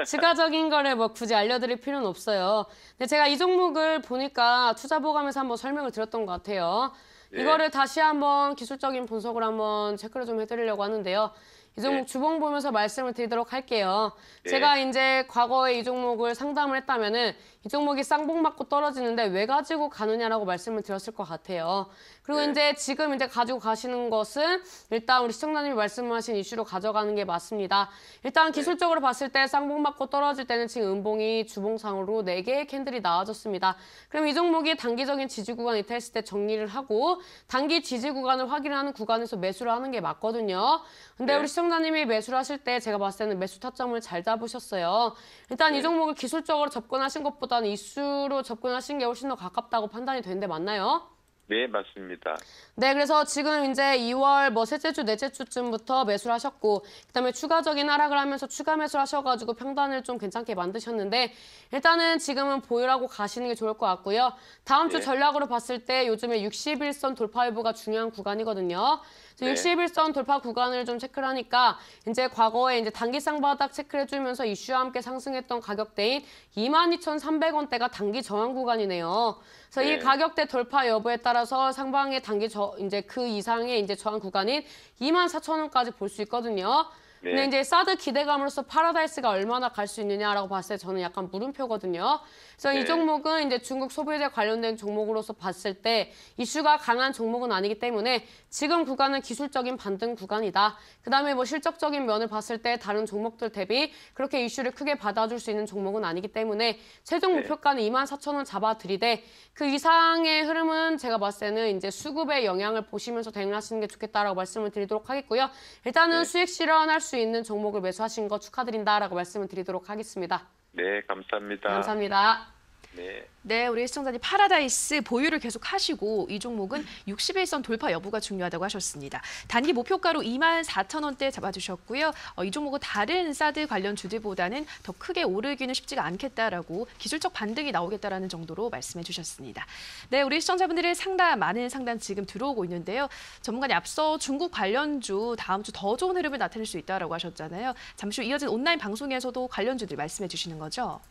추가적인 거를 뭐 굳이 알려드릴 필요는 없어요. 근데 제가 이 종목을 보니까 투자보감에서 한번 설명을 드렸던 것 같아요. 예. 이거를 다시 한번 기술적인 분석을 한번 체크를 좀 해드리려고 하는데요. 이 종목 네. 주봉 보면서 말씀을 드리도록 할게요. 네. 제가 이제 과거에 이 종목을 상담을 했다면은 이 종목이 쌍봉 맞고 떨어지는데 왜 가지고 가느냐라고 말씀을 드렸을 것 같아요. 그리고 네. 이제 지금 이제 가지고 가시는 것은 일단 우리 시청자님이 말씀하신 이슈로 가져가는 게 맞습니다. 일단 기술적으로 봤을 때 쌍봉 맞고 떨어질 때는 지금 음봉이 주봉상으로 4개의 캔들이 나와줬습니다. 그럼 이 종목이 단기적인 지지 구간 이탈했을 때 정리를 하고 단기 지지 구간을 확인하는 구간에서 매수를 하는 게 맞거든요. 근데 네. 우리 시청자님이 매수를 하실 때 제가 봤을 때는 매수 타점을 잘 잡으셨어요. 일단 네. 이 종목을 기술적으로 접근하신 것보다는 이슈로 접근하신 게 훨씬 더 가깝다고 판단이 되는데 맞나요? 네, 맞습니다. 네, 그래서 지금 이제 2월 셋째 주, 넷째 주쯤부터 매수를 하셨고, 그다음에 추가적인 하락을 하면서 추가 매수를 하셔가지고 평단을 좀 괜찮게 만드셨는데, 일단은 지금은 보유하고 가시는 게 좋을 것 같고요. 다음 주 네. 전략으로 봤을 때 요즘에 61선 돌파 여부가 중요한 구간이거든요. 네. 61선 돌파 구간을 좀 체크를 하니까 이제 과거에 이제 단기 쌍바닥 체크를 해주면서 이슈와 함께 상승했던 가격대인 22,300원대가 단기 저항 구간이네요. 그래서 네. 이 가격대 돌파 여부에 따라서 상방의 단기 이제 그 이상의 이제 저항 구간인 24,000원까지 볼 수 있거든요. 네. 근데 이제 사드 기대감으로서 파라다이스가 얼마나 갈 수 있느냐라고 봤을 때 저는 약간 물음표거든요. 그래서 네. 이 종목은 이제 중국 소비재 관련된 종목으로서 봤을 때 이슈가 강한 종목은 아니기 때문에 지금 구간은 기술적인 반등 구간이다. 그다음에 뭐 실적적인 면을 봤을 때 다른 종목들 대비 그렇게 이슈를 크게 받아줄 수 있는 종목은 아니기 때문에 최종 네. 목표가는 24,000원 잡아드리되 그 이상의 흐름은 제가 봤을 때는 이제 수급의 영향을 보시면서 대응하시는 게 좋겠다라고 말씀을 드리도록 하겠고요. 일단은 네. 수익 실현할 수 있는 종목을 매수하신 거 축하드린다라고 말씀을 드리도록 하겠습니다. 네, 감사합니다. 감사합니다. 네. 네, 우리 시청자님 파라다이스 보유를 계속 하시고 이 종목은 61선 돌파 여부가 중요하다고 하셨습니다. 단기 목표가로 24,000원대 잡아주셨고요. 이 종목은 다른 사드 관련 주들보다는 더 크게 오르기는 쉽지가 않겠다라고 기술적 반등이 나오겠다라는 정도로 말씀해 주셨습니다. 네, 우리 시청자분들의 많은 상담 지금 들어오고 있는데요. 전문가님 앞서 중국 관련주 다음 주 더 좋은 흐름을 나타낼 수 있다라고 하셨잖아요. 잠시 후 이어진 온라인 방송에서도 관련주들 말씀해 주시는 거죠?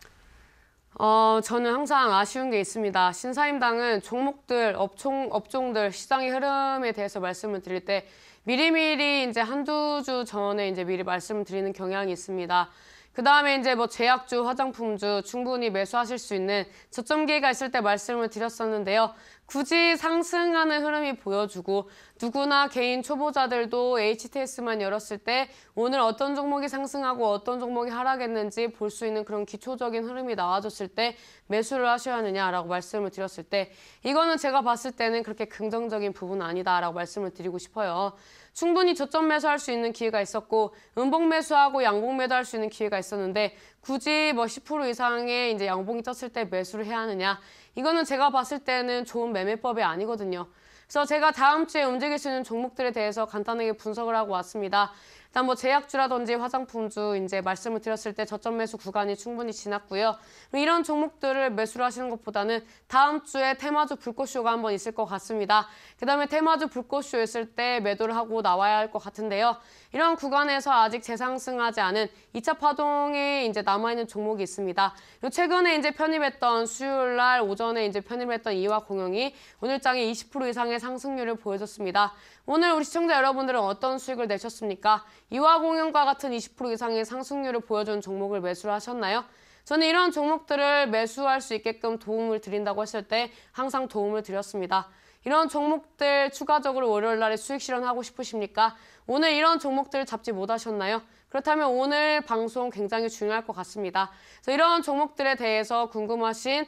저는 항상 아쉬운 게 있습니다. 신사임당은 종목들, 업종들, 시장의 흐름에 대해서 말씀을 드릴 때 미리미리 이제 한두 주 전에 이제 미리 말씀을 드리는 경향이 있습니다. 그 다음에 이제 뭐 제약주, 화장품주 충분히 매수하실 수 있는 저점 기회가 있을 때 말씀을 드렸었는데요. 굳이 상승하는 흐름이 보여주고 누구나 개인 초보자들도 HTS만 열었을 때 오늘 어떤 종목이 상승하고 어떤 종목이 하락했는지 볼 수 있는 그런 기초적인 흐름이 나와줬을 때 매수를 하셔야 하느냐라고 말씀을 드렸을 때 이거는 제가 봤을 때는 그렇게 긍정적인 부분은 아니다라고 말씀을 드리고 싶어요. 충분히 저점 매수할 수 있는 기회가 있었고 음봉 매수하고 양봉 매도할 수 있는 기회가 있었는데 굳이 뭐 10% 이상의 이제 양봉이 떴을 때 매수를 해야 하느냐 이거는 제가 봤을 때는 좋은 매매법이 아니거든요. 그래서 제가 다음 주에 움직일 수 있는 종목들에 대해서 간단하게 분석을 하고 왔습니다. 일단 뭐 제약주라든지 화장품주 이제 말씀을 드렸을 때 저점 매수 구간이 충분히 지났고요. 이런 종목들을 매수를 하시는 것보다는 다음 주에 테마주 불꽃쇼가 한번 있을 것 같습니다. 그다음에 테마주 불꽃쇼 있을 때 매도를 하고 나와야 할 것 같은데요. 이런 구간에서 아직 재상승하지 않은 2차 파동에 이제 남아있는 종목이 있습니다. 최근에 이제 편입했던 수요일 날 오전에 이제 편입했던 이화공영이 오늘 장에 20% 이상의 상승률을 보여줬습니다. 오늘 우리 시청자 여러분들은 어떤 수익을 내셨습니까? 이화공영과 같은 20% 이상의 상승률을 보여준 종목을 매수를 하셨나요? 저는 이런 종목들을 매수할 수 있게끔 도움을 드린다고 했을 때 항상 도움을 드렸습니다. 이런 종목들 추가적으로 월요일 날에 수익 실현하고 싶으십니까? 오늘 이런 종목들 잡지 못하셨나요? 그렇다면 오늘 방송 굉장히 중요할 것 같습니다. 그래서 이런 종목들에 대해서 궁금하신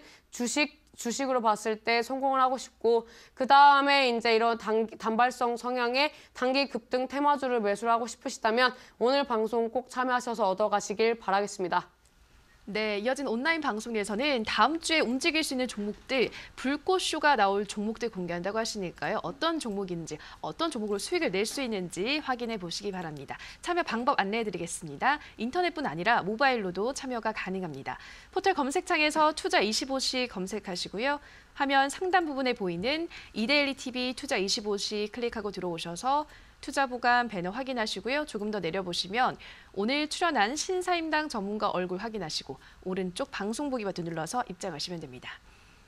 주식으로 봤을 때 성공을 하고 싶고 그 다음에 이제 이런 단발성 성향의 단기 급등 테마주를 매수를 하고 싶으시다면 오늘 방송 꼭 참여하셔서 얻어가시길 바라겠습니다. 네, 이어진 온라인 방송에서는 다음 주에 움직일 수 있는 종목들, 불꽃쇼가 나올 종목들 공개한다고 하시니까요. 어떤 종목인지, 어떤 종목으로 수익을 낼 수 있는지 확인해 보시기 바랍니다. 참여 방법 안내해 드리겠습니다. 인터넷뿐 아니라 모바일로도 참여가 가능합니다. 포털 검색창에서 투자25시 검색하시고요. 화면 상단 부분에 보이는 이데일리 TV 투자25시 클릭하고 들어오셔서 투자 보관 배너 확인하시고요. 조금 더 내려보시면 오늘 출연한 신사임당 전문가 얼굴 확인하시고 오른쪽 방송 보기 버튼 눌러서 입장하시면 됩니다.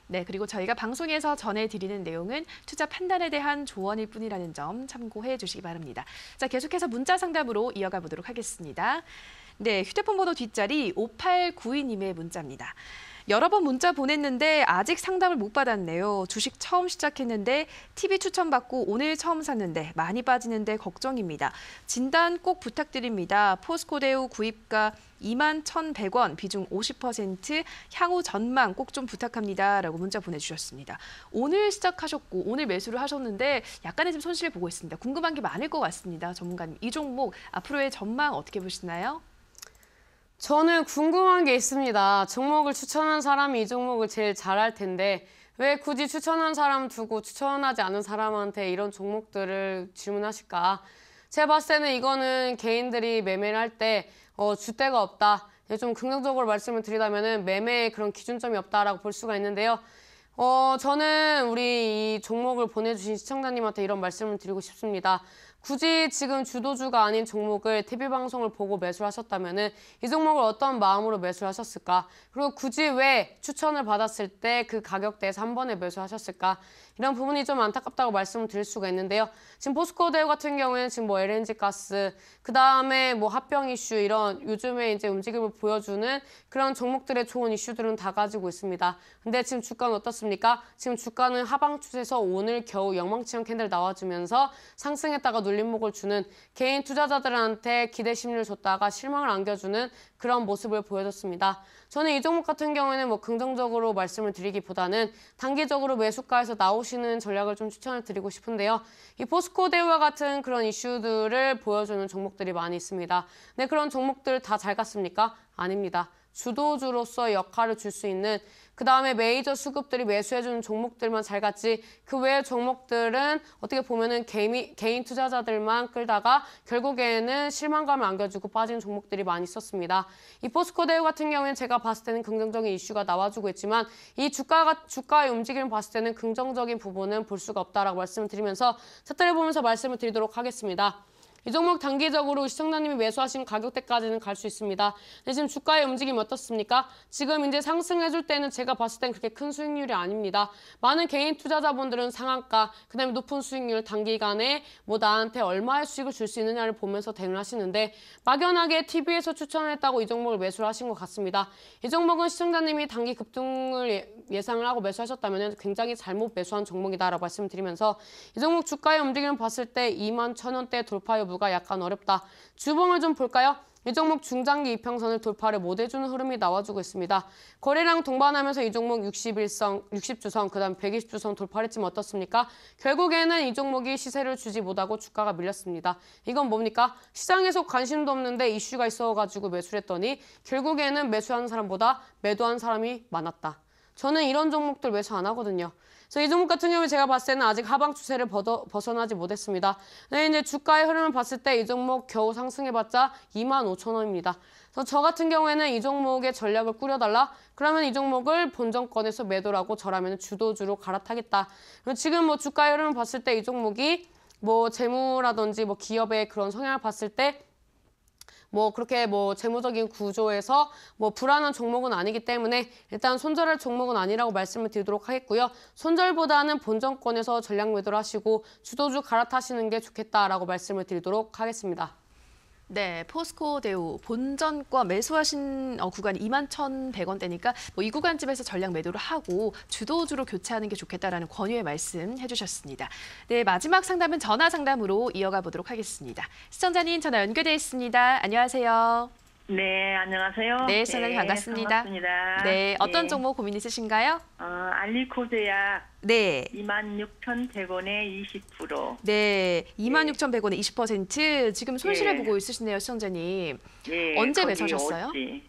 네, 그리고 저희가 방송에서 전해드리는 내용은 투자 판단에 대한 조언일 뿐이라는 점 참고해 주시기 바랍니다. 자, 계속해서 문자 상담으로 이어가 보도록 하겠습니다. 네, 휴대폰 번호 뒷자리 5892님의 문자입니다. 여러 번 문자 보냈는데 아직 상담을 못 받았네요. 주식 처음 시작했는데 TV 추천받고 오늘 처음 샀는데 많이 빠지는데 걱정입니다. 진단 꼭 부탁드립니다. 포스코대우 구입가 21,100원, 비중 50%, 향후 전망 꼭 좀 부탁합니다. 라고 문자 보내주셨습니다. 오늘 시작하셨고 오늘 매수를 하셨는데 약간의 좀 손실을 보고 있습니다. 궁금한 게 많을 것 같습니다. 전문가님, 이 종목 앞으로의 전망 어떻게 보시나요? 저는 궁금한 게 있습니다. 종목을 추천한 사람이 이 종목을 제일 잘할 텐데 왜 굳이 추천한 사람 두고 추천하지 않은 사람한테 이런 종목들을 질문하실까? 제가 봤을 때는 이거는 개인들이 매매를 할 때 줏대가 없다. 좀 긍정적으로 말씀을 드리자면 매매에 그런 기준점이 없다라고 볼 수가 있는데요. 저는 우리 이 종목을 보내주신 시청자님한테 이런 말씀을 드리고 싶습니다. 굳이 지금 주도주가 아닌 종목을 TV방송을 보고 매수를 하셨다면 이 종목을 어떤 마음으로 매수를 하셨을까? 그리고 굳이 왜 추천을 받았을 때 그 가격대에서 한 번에 매수하셨을까? 이런 부분이 좀 안타깝다고 말씀을 드릴 수가 있는데요. 지금 포스코대우 같은 경우에는 지금 뭐 LNG 가스, 그 다음에 뭐 합병 이슈 이런 요즘에 이제 움직임을 보여주는 그런 종목들의 좋은 이슈들은 다 가지고 있습니다. 근데 지금 주가는 어떻습니까? 지금 주가는 하방 추세에서 오늘 겨우 영망치형 캔들 나와주면서 상승했다가 눌림목을 주는 개인 투자자들한테 기대 심리를 줬다가 실망을 안겨주는 그런 모습을 보여줬습니다. 저는 이 종목 같은 경우에는 뭐 긍정적으로 말씀을 드리기보다는 단기적으로 매수가에서 나오시는 전략을 좀 추천을 드리고 싶은데요. 이 포스코대우와 같은 그런 이슈들을 보여주는 종목들이 많이 있습니다. 근데 그런 종목들 다 잘 갔습니까? 아닙니다. 주도주로서 역할을 줄 수 있는 그 다음에 메이저 수급들이 매수해주는 종목들만 잘 갔지 그 외의 종목들은 어떻게 보면은 개인 투자자들만 끌다가 결국에는 실망감을 안겨주고 빠진 종목들이 많이 있었습니다. 이 포스코대우 같은 경우에는 제가 봤을 때는 긍정적인 이슈가 나와주고 있지만 이 주가의 움직임을 봤을 때는 긍정적인 부분은 볼 수가 없다라고 말씀을 드리면서 차트를 보면서 말씀을 드리도록 하겠습니다. 이 종목 단기적으로 시청자님이 매수하신 가격대까지는 갈 수 있습니다. 근데 지금 주가의 움직임이 어떻습니까? 지금 이제 상승해줄 때는 제가 봤을 땐 그렇게 큰 수익률이 아닙니다. 많은 개인 투자자분들은 상한가, 그다음에 높은 수익률 단기간에 뭐 나한테 얼마의 수익을 줄 수 있느냐를 보면서 대응을 하시는데 막연하게 TV에서 추천했다고 이 종목을 매수를 하신 것 같습니다. 이 종목은 시청자님이 단기 급등을 예상을 하고 매수하셨다면 굉장히 잘못 매수한 종목이다라고 말씀드리면서 이 종목 주가의 움직임을 봤을 때 21,000원대 돌파 여부가 약간 어렵다. 주봉을 좀 볼까요? 이 종목 중장기 이평선을 돌파를 못 해주는 흐름이 나와주고 있습니다. 거래량 동반하면서 이 종목 60주선, 그 다음 120주선 돌파를 했지만 어떻습니까? 결국에는 이 종목이 시세를 주지 못하고 주가가 밀렸습니다. 이건 뭡니까? 시장에서 관심도 없는데 이슈가 있어가지고 매수를 했더니 결국에는 매수하는 사람보다 매도한 사람이 많았다. 저는 이런 종목들 매수 안 하거든요. 그래서 이 종목 같은 경우에 제가 봤을 때는 아직 하방 추세를 벗어나지 못했습니다. 네, 이제 주가의 흐름을 봤을 때 이 종목 겨우 상승해봤자 25,000원입니다. 그래서 저 같은 경우에는 이 종목의 전략을 꾸려달라. 그러면 이 종목을 본전권에서 매도를 하고 저라면 주도주로 갈아타겠다. 그리고 지금 뭐 주가의 흐름을 봤을 때 이 종목이 뭐 재무라든지 뭐 기업의 그런 성향을 봤을 때 뭐 그렇게 뭐 재무적인 구조에서 뭐 불안한 종목은 아니기 때문에 일단 손절할 종목은 아니라고 말씀을 드리도록 하겠고요. 손절보다는 본전권에서 전략 매도를 하시고 주도주 갈아타시는 게 좋겠다라고 말씀을 드리도록 하겠습니다. 네, 포스코 대우 본전권 매수하신 구간이 21,100원대니까 뭐 이 구간쯤에서 전략 매도를 하고 주도주로 교체하는 게 좋겠다라는 권유의 말씀 해주셨습니다. 네, 마지막 상담은 전화 상담으로 이어가 보도록 하겠습니다. 시청자님 전화 연결되어 있습니다. 안녕하세요. 네, 안녕하세요. 네, 시청자님 반갑습니다. 반갑습니다. 네, 어떤 종목 고민 있으신가요? 알리코제약 네. 26,100원에 20%. 네, 26,100원에 20%. 지금 손실을 네. 보고 있으시네요, 시청자님. 예, 언제 거기 매수하셨어요? 어찌.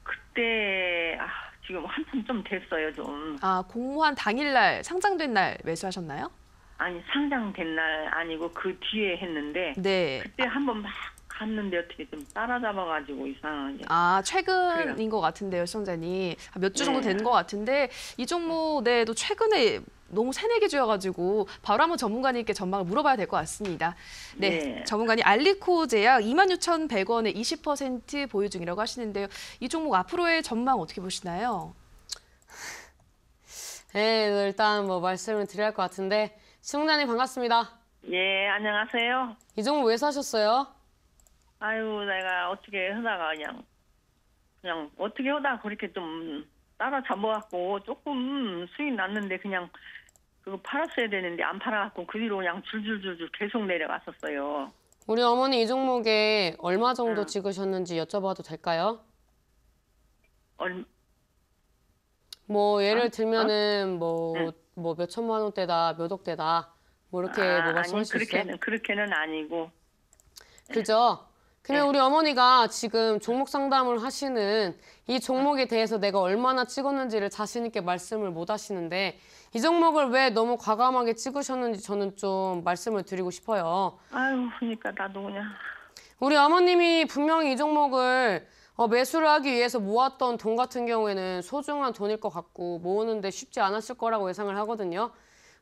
그때 지금 한참 좀 됐어요, 좀. 아, 공모한 당일날, 상장된 날 매수하셨나요? 아니, 상장된 날 아니고 그 뒤에 했는데 네. 그때 한번 막 갔는데 어떻게 좀 따라잡아가지고 이상하게. 아, 최근인 그래요. 것 같은데요, 시청자님. 몇 주 정도 네. 된 것 같은데 이 종목 네, 또 최근에 너무 새내기 주여가지고 바로 한번 전문가님께 전망을 물어봐야 될 것 같습니다. 네, 네. 전문가님 알리코제약 26,100원에 20% 보유 중이라고 하시는데요. 이 종목 앞으로의 전망 어떻게 보시나요? 네, 일단 뭐 말씀을 드려야 할 것 같은데 시청자님 반갑습니다. 예, 안녕하세요. 이 종목 왜 사셨어요? 아유, 내가 어떻게 하다가 그냥 어떻게 하다가 그렇게 좀 따라잡아갖고 조금 수익 났는데 그냥 그거 팔았어야 되는데 안 팔아갖고 그 뒤로 그냥 줄줄줄줄 계속 내려갔었어요. 우리 어머니 이 종목에 얼마 정도 찍으셨는지 여쭤봐도 될까요? 뭐 예를 들면은 뭐 몇 천만 원대다, 몇 억대다 뭐 이렇게 뭐 말씀할 수 있어요? 그렇게는 아니고. 그죠? 그러면 네. 우리 어머니가 지금 종목 상담을 하시는 이 종목에 대해서 내가 얼마나 찍었는지를 자신 있게 말씀을 못 하시는데 이 종목을 왜 너무 과감하게 찍으셨는지 저는 좀 말씀을 드리고 싶어요. 아유, 그러니까 나도 그냥. 우리 어머님이 분명히 이 종목을 매수를 하기 위해서 모았던 돈 같은 경우에는 소중한 돈일 것 같고 모으는데 쉽지 않았을 거라고 예상을 하거든요.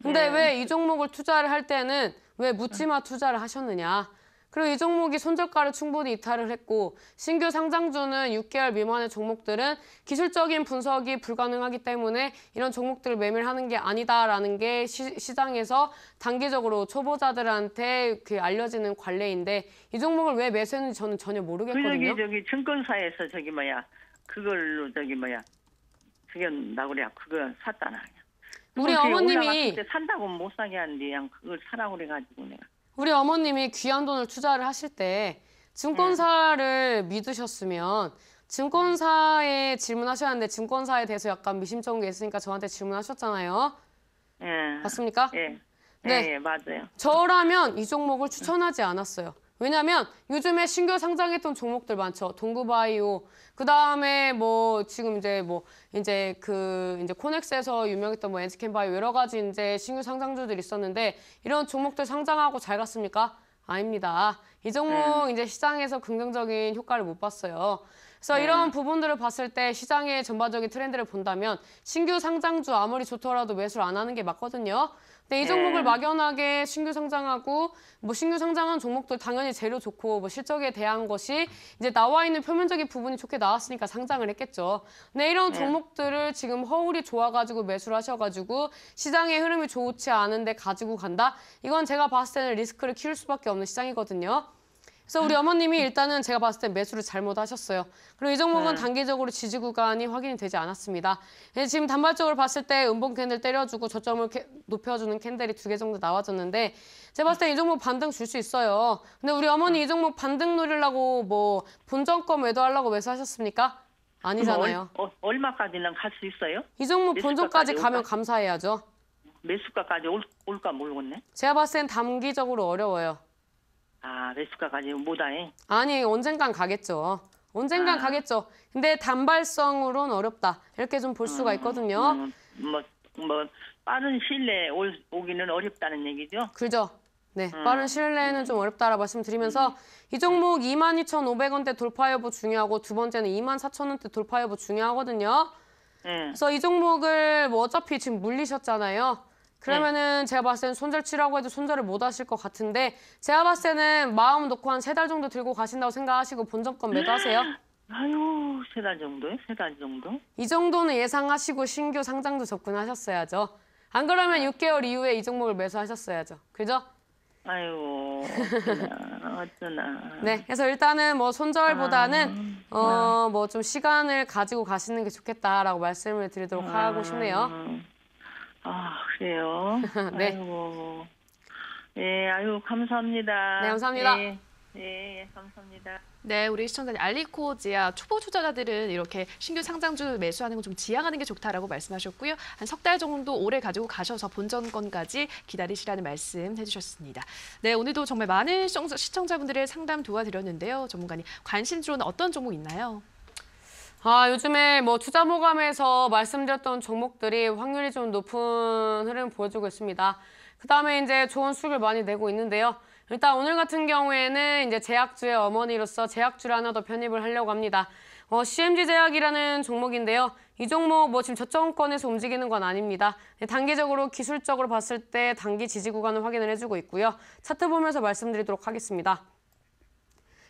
근데 네. 왜 이 종목을 투자를 할 때는 왜 묻지마 투자를 하셨느냐. 그리고 이 종목이 손절가를 충분히 이탈을 했고 신규 상장주는 6개월 미만의 종목들은 기술적인 분석이 불가능하기 때문에 이런 종목들을 매매를 하는 게 아니다라는 게 시장에서 단기적으로 초보자들한테 그 알려지는 관례인데 이 종목을 왜 매수했는지 저는 전혀 모르겠거든요. 저기 증권사에서 그걸로 그게 나고 그래 그거 샀잖아. 우리 어머님이 그때 산다고 못 사게 하는데 그냥 그걸 사라고 그래가지고 내가. 우리 어머님이 귀한 돈을 투자를 하실 때 증권사를 믿으셨으면 증권사에 질문하셨는데 증권사에 대해서 약간 미심쩍은 게 있으니까 저한테 질문하셨잖아요. 예. 맞습니까? 예. 네. 예, 맞아요. 저라면 이 종목을 추천하지 않았어요. 왜냐면 요즘에 신규 상장했던 종목들 많죠. 동구바이오, 그 다음에 뭐 지금 이제 코넥스에서 유명했던 뭐 엔스캔바이오 여러 가지 이제 신규 상장주들이 있었는데 이런 종목들 상장하고 잘 갔습니까? 아닙니다. 이 종목 이제 시장에서 긍정적인 효과를 못 봤어요. 그래서 이런 부분들을 봤을 때 시장의 전반적인 트렌드를 본다면 신규 상장주 아무리 좋더라도 매수를 안 하는 게 맞거든요. 근데 이 종목을 막연하게 신규 상장하고 뭐 신규 상장한 종목들 당연히 재료 좋고 뭐 실적에 대한 것이 이제 나와 있는 표면적인 부분이 좋게 나왔으니까 상장을 했겠죠. 근데 이런 종목들을 지금 허울이 좋아가지고 매수를 하셔가지고 시장의 흐름이 좋지 않은데 가지고 간다? 이건 제가 봤을 때는 리스크를 키울 수밖에 없는 시장이거든요. 그래서 우리 어머님이 일단은 제가 봤을 때 매수를 잘못하셨어요. 그리고 이 종목은 단기적으로 지지 구간이 확인이 되지 않았습니다. 지금 단발적으로 봤을 때 음봉 캔들 때려주고 저점을 높여주는 캔들이 2개 정도 나와줬는데 제가 봤을 때 이 종목 반등 줄 수 있어요. 근데 우리 어머니 이 종목 반등 노리려고 뭐 본전권 매도하려고 매수하셨습니까? 아니잖아요. 얼마까지는 갈 수 있어요? 이 종목 본전까지 매수가까지 가면 올까? 감사해야죠. 매수가까지 올까 모르겠네. 제가 봤을 땐 단기적으로 어려워요. 아, 매수가까지 못하네. 아니, 언젠간 가겠죠. 언젠간 가겠죠. 근데 단발성으로는 어렵다. 이렇게 좀 볼 수가 있거든요. 뭐 빠른 시일 내에 오기는 어렵다는 얘기죠. 그죠? 네, 빠른 시일 내에는 좀 어렵다라고 말씀드리면서 이 종목 22,500원대 돌파 여부 중요하고 두 번째는 24,000원대 돌파 여부 중요하거든요. 그래서 이 종목을 뭐 어차피 지금 물리셨잖아요. 그러면은 제가 봤을 때는 손절 치라고 해도 손절을 못 하실 것 같은데 제가 봤을 때는 마음 놓고 한 3달 정도 들고 가신다고 생각하시고 본전권 매도하세요. 아유, 3달 정도요? 3달 정도? 이 정도는 예상하시고 신규 상장도 접근하셨어야죠. 안 그러면 6개월 이후에 이 종목을 매수하셨어야죠. 그죠? 아유, 어쩌나. 네, 그래서 일단은 뭐 손절보다는 뭐 좀 시간을 가지고 가시는 게 좋겠다라고 말씀을 드리도록 하고 싶네요. 아, 그래요? 네. 아이고. 예, 아유, 감사합니다. 네, 감사합니다. 예, 감사합니다. 네, 우리 시청자님 알리코지아 초보 투자자들은 이렇게 신규 상장주 매수하는 거 좀 지양하는 게 좋다라고 말씀하셨고요. 한 3달 정도 오래 가지고 가셔서 본전권까지 기다리시라는 말씀 해주셨습니다. 네, 오늘도 정말 많은 시청자분들의 상담 도와드렸는데요. 전문가님, 관심주로는 어떤 종목 있나요? 요즘에 뭐 투자모감에서 말씀드렸던 종목들이 확률이 좀 높은 흐름을 보여주고 있습니다. 그다음에 이제 좋은 수익을 많이 내고 있는데요. 일단 오늘 같은 경우에는 이제 제약주의 어머니로서 제약주를 하나 더 편입을 하려고 합니다. CMG 제약이라는 종목인데요. 이 종목 뭐 지금 저점권에서 움직이는 건 아닙니다. 단기적으로 기술적으로 봤을 때 단기 지지 구간을 확인을 해주고 있고요. 차트 보면서 말씀드리도록 하겠습니다.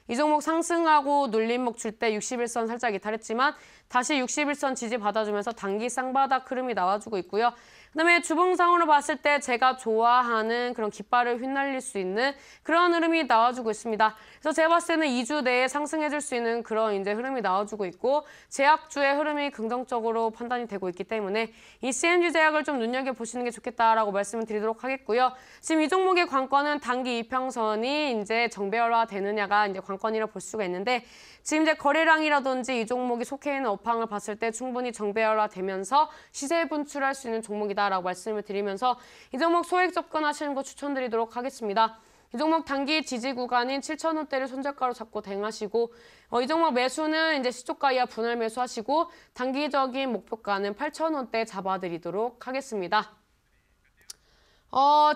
이 종목 상승하고 눌림목 줄 때 61선 살짝 이탈했지만 다시 61선 지지 받아주면서 단기 쌍바닥 흐름이 나와주고 있고요. 그다음에 주봉상으로 봤을 때 제가 좋아하는 그런 깃발을 휘날릴 수 있는 그런 흐름이 나와주고 있습니다. 그래서 제가 봤을 때는 2주 내에 상승해줄 수 있는 그런 이제 흐름이 나와주고 있고 제약주의 흐름이 긍정적으로 판단이 되고 있기 때문에 이 CMG 제약을 좀 눈여겨보시는 게 좋겠다라고 말씀을 드리도록 하겠고요. 지금 이 종목의 관건은 단기 이평선이 이제 정배열화 되느냐가 이제 관건이라 볼 수가 있는데 지금 이제 거래량이라든지 이 종목이 속해 있는 업황을 봤을 때 충분히 정배열화 되면서 시세 분출할 수 있는 종목이다라고 말씀을 드리면서 이 종목 소액 접근하시는 거 추천드리도록 하겠습니다. 이 종목 단기 지지 구간인 7,000원대를 손절가로 잡고 대응하시고 이 종목 매수는 이제 시초가 이하 분할 매수하시고 단기적인 목표가는 8,000원대 잡아드리도록 하겠습니다.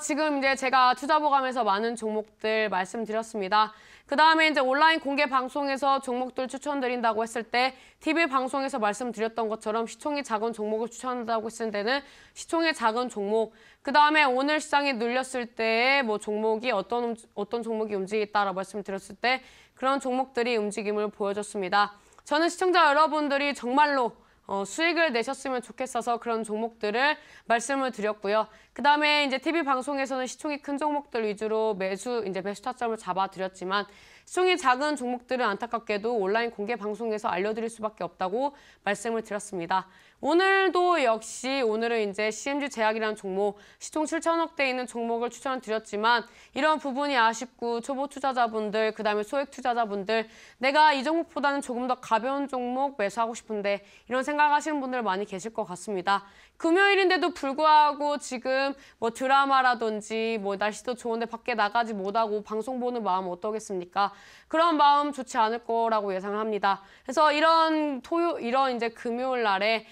지금 이제 제가 투자보감에서 많은 종목들 말씀드렸습니다. 그 다음에 이제 온라인 공개 방송에서 종목들 추천드린다고 했을 때 TV 방송에서 말씀드렸던 것처럼 시총이 작은 종목을 추천한다고 했을 때는 시총이 작은 종목, 그 다음에 오늘 시장이 눌렸을 때 뭐 종목이 어떤 종목이 움직이겠다라고 말씀을 드렸을 때 그런 종목들이 움직임을 보여줬습니다. 저는 시청자 여러분들이 정말로 수익을 내셨으면 좋겠어서 그런 종목들을 말씀을 드렸고요. 그 다음에 이제 TV 방송에서는 시총이 큰 종목들 위주로 매수 타점을 잡아드렸지만 시총이 작은 종목들은 안타깝게도 온라인 공개 방송에서 알려드릴 수밖에 없다고 말씀을 드렸습니다. 오늘도 역시 오늘은 이제 CMG 제약이라는 종목, 시총 7,000억대 있는 종목을 추천드렸지만 이런 부분이 아쉽고 초보 투자자분들, 그 다음에 소액 투자자분들, 내가 이 종목보다는 조금 더 가벼운 종목 매수하고 싶은데 이런 생각하시는 분들 많이 계실 것 같습니다. 금요일인데도 불구하고 지금 뭐 드라마라든지 뭐 날씨도 좋은데 밖에 나가지 못하고 방송 보는 마음 어떠겠습니까? 그런 마음 좋지 않을 거라고 예상을 합니다. 그래서 이런 이제 금요일 날에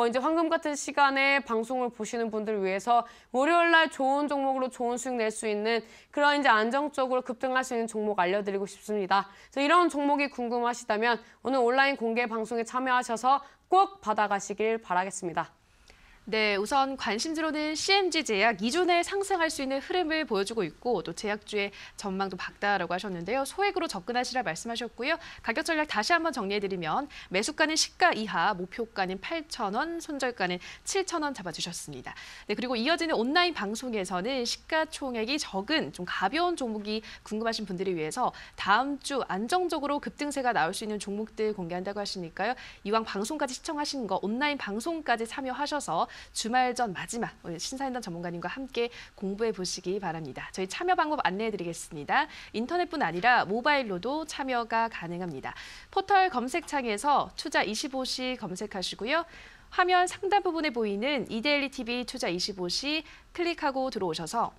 이제 황금 같은 시간에 방송을 보시는 분들을 위해서 월요일 날 좋은 종목으로 좋은 수익 낼 수 있는 그런 이제 안정적으로 급등할 수 있는 종목 알려드리고 싶습니다. 그래서 이런 종목이 궁금하시다면 오늘 온라인 공개 방송에 참여하셔서 꼭 받아가시길 바라겠습니다. 네, 우선 관심주로는 CMG 제약 2주 내에 상승할 수 있는 흐름을 보여주고 있고 또 제약주의 전망도 밝다라고 하셨는데요. 소액으로 접근하시라 말씀하셨고요. 가격 전략 다시 한번 정리해드리면 매수가는 시가 이하, 목표가는 8,000원, 손절가는 7,000원 잡아주셨습니다. 네, 그리고 이어지는 온라인 방송에서는 시가총액이 적은 좀 가벼운 종목이 궁금하신 분들을 위해서 다음 주 안정적으로 급등세가 나올 수 있는 종목들 공개한다고 하시니까요. 이왕 방송까지 시청하신 거 온라인 방송까지 참여하셔서 주말 전 마지막 오늘 신사임당 전문가님과 함께 공부해 보시기 바랍니다. 저희 참여 방법 안내해 드리겠습니다. 인터넷뿐 아니라 모바일로도 참여가 가능합니다. 포털 검색창에서 투자 25시 검색하시고요. 화면 상단 부분에 보이는 이데일리 TV 투자 25시 클릭하고 들어오셔서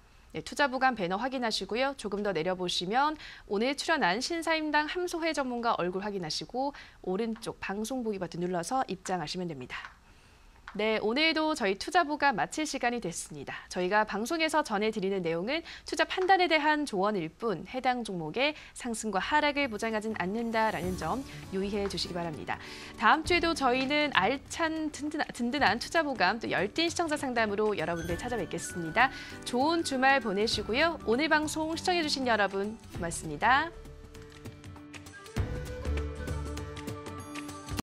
투자부감 배너 확인하시고요. 조금 더 내려보시면 오늘 출연한 신사임당 함소혜 전문가 얼굴 확인하시고 오른쪽 방송 보기 버튼 눌러서 입장하시면 됩니다. 네, 오늘도 저희 투자부가 마칠 시간이 됐습니다. 저희가 방송에서 전해드리는 내용은 투자 판단에 대한 조언일 뿐 해당 종목의 상승과 하락을 보장하진 않는다라는 점 유의해 주시기 바랍니다. 다음 주에도 저희는 알찬 든든한 투자보감 또 열띤 시청자 상담으로 여러분들 찾아뵙겠습니다. 좋은 주말 보내시고요. 오늘 방송 시청해 주신 여러분 고맙습니다.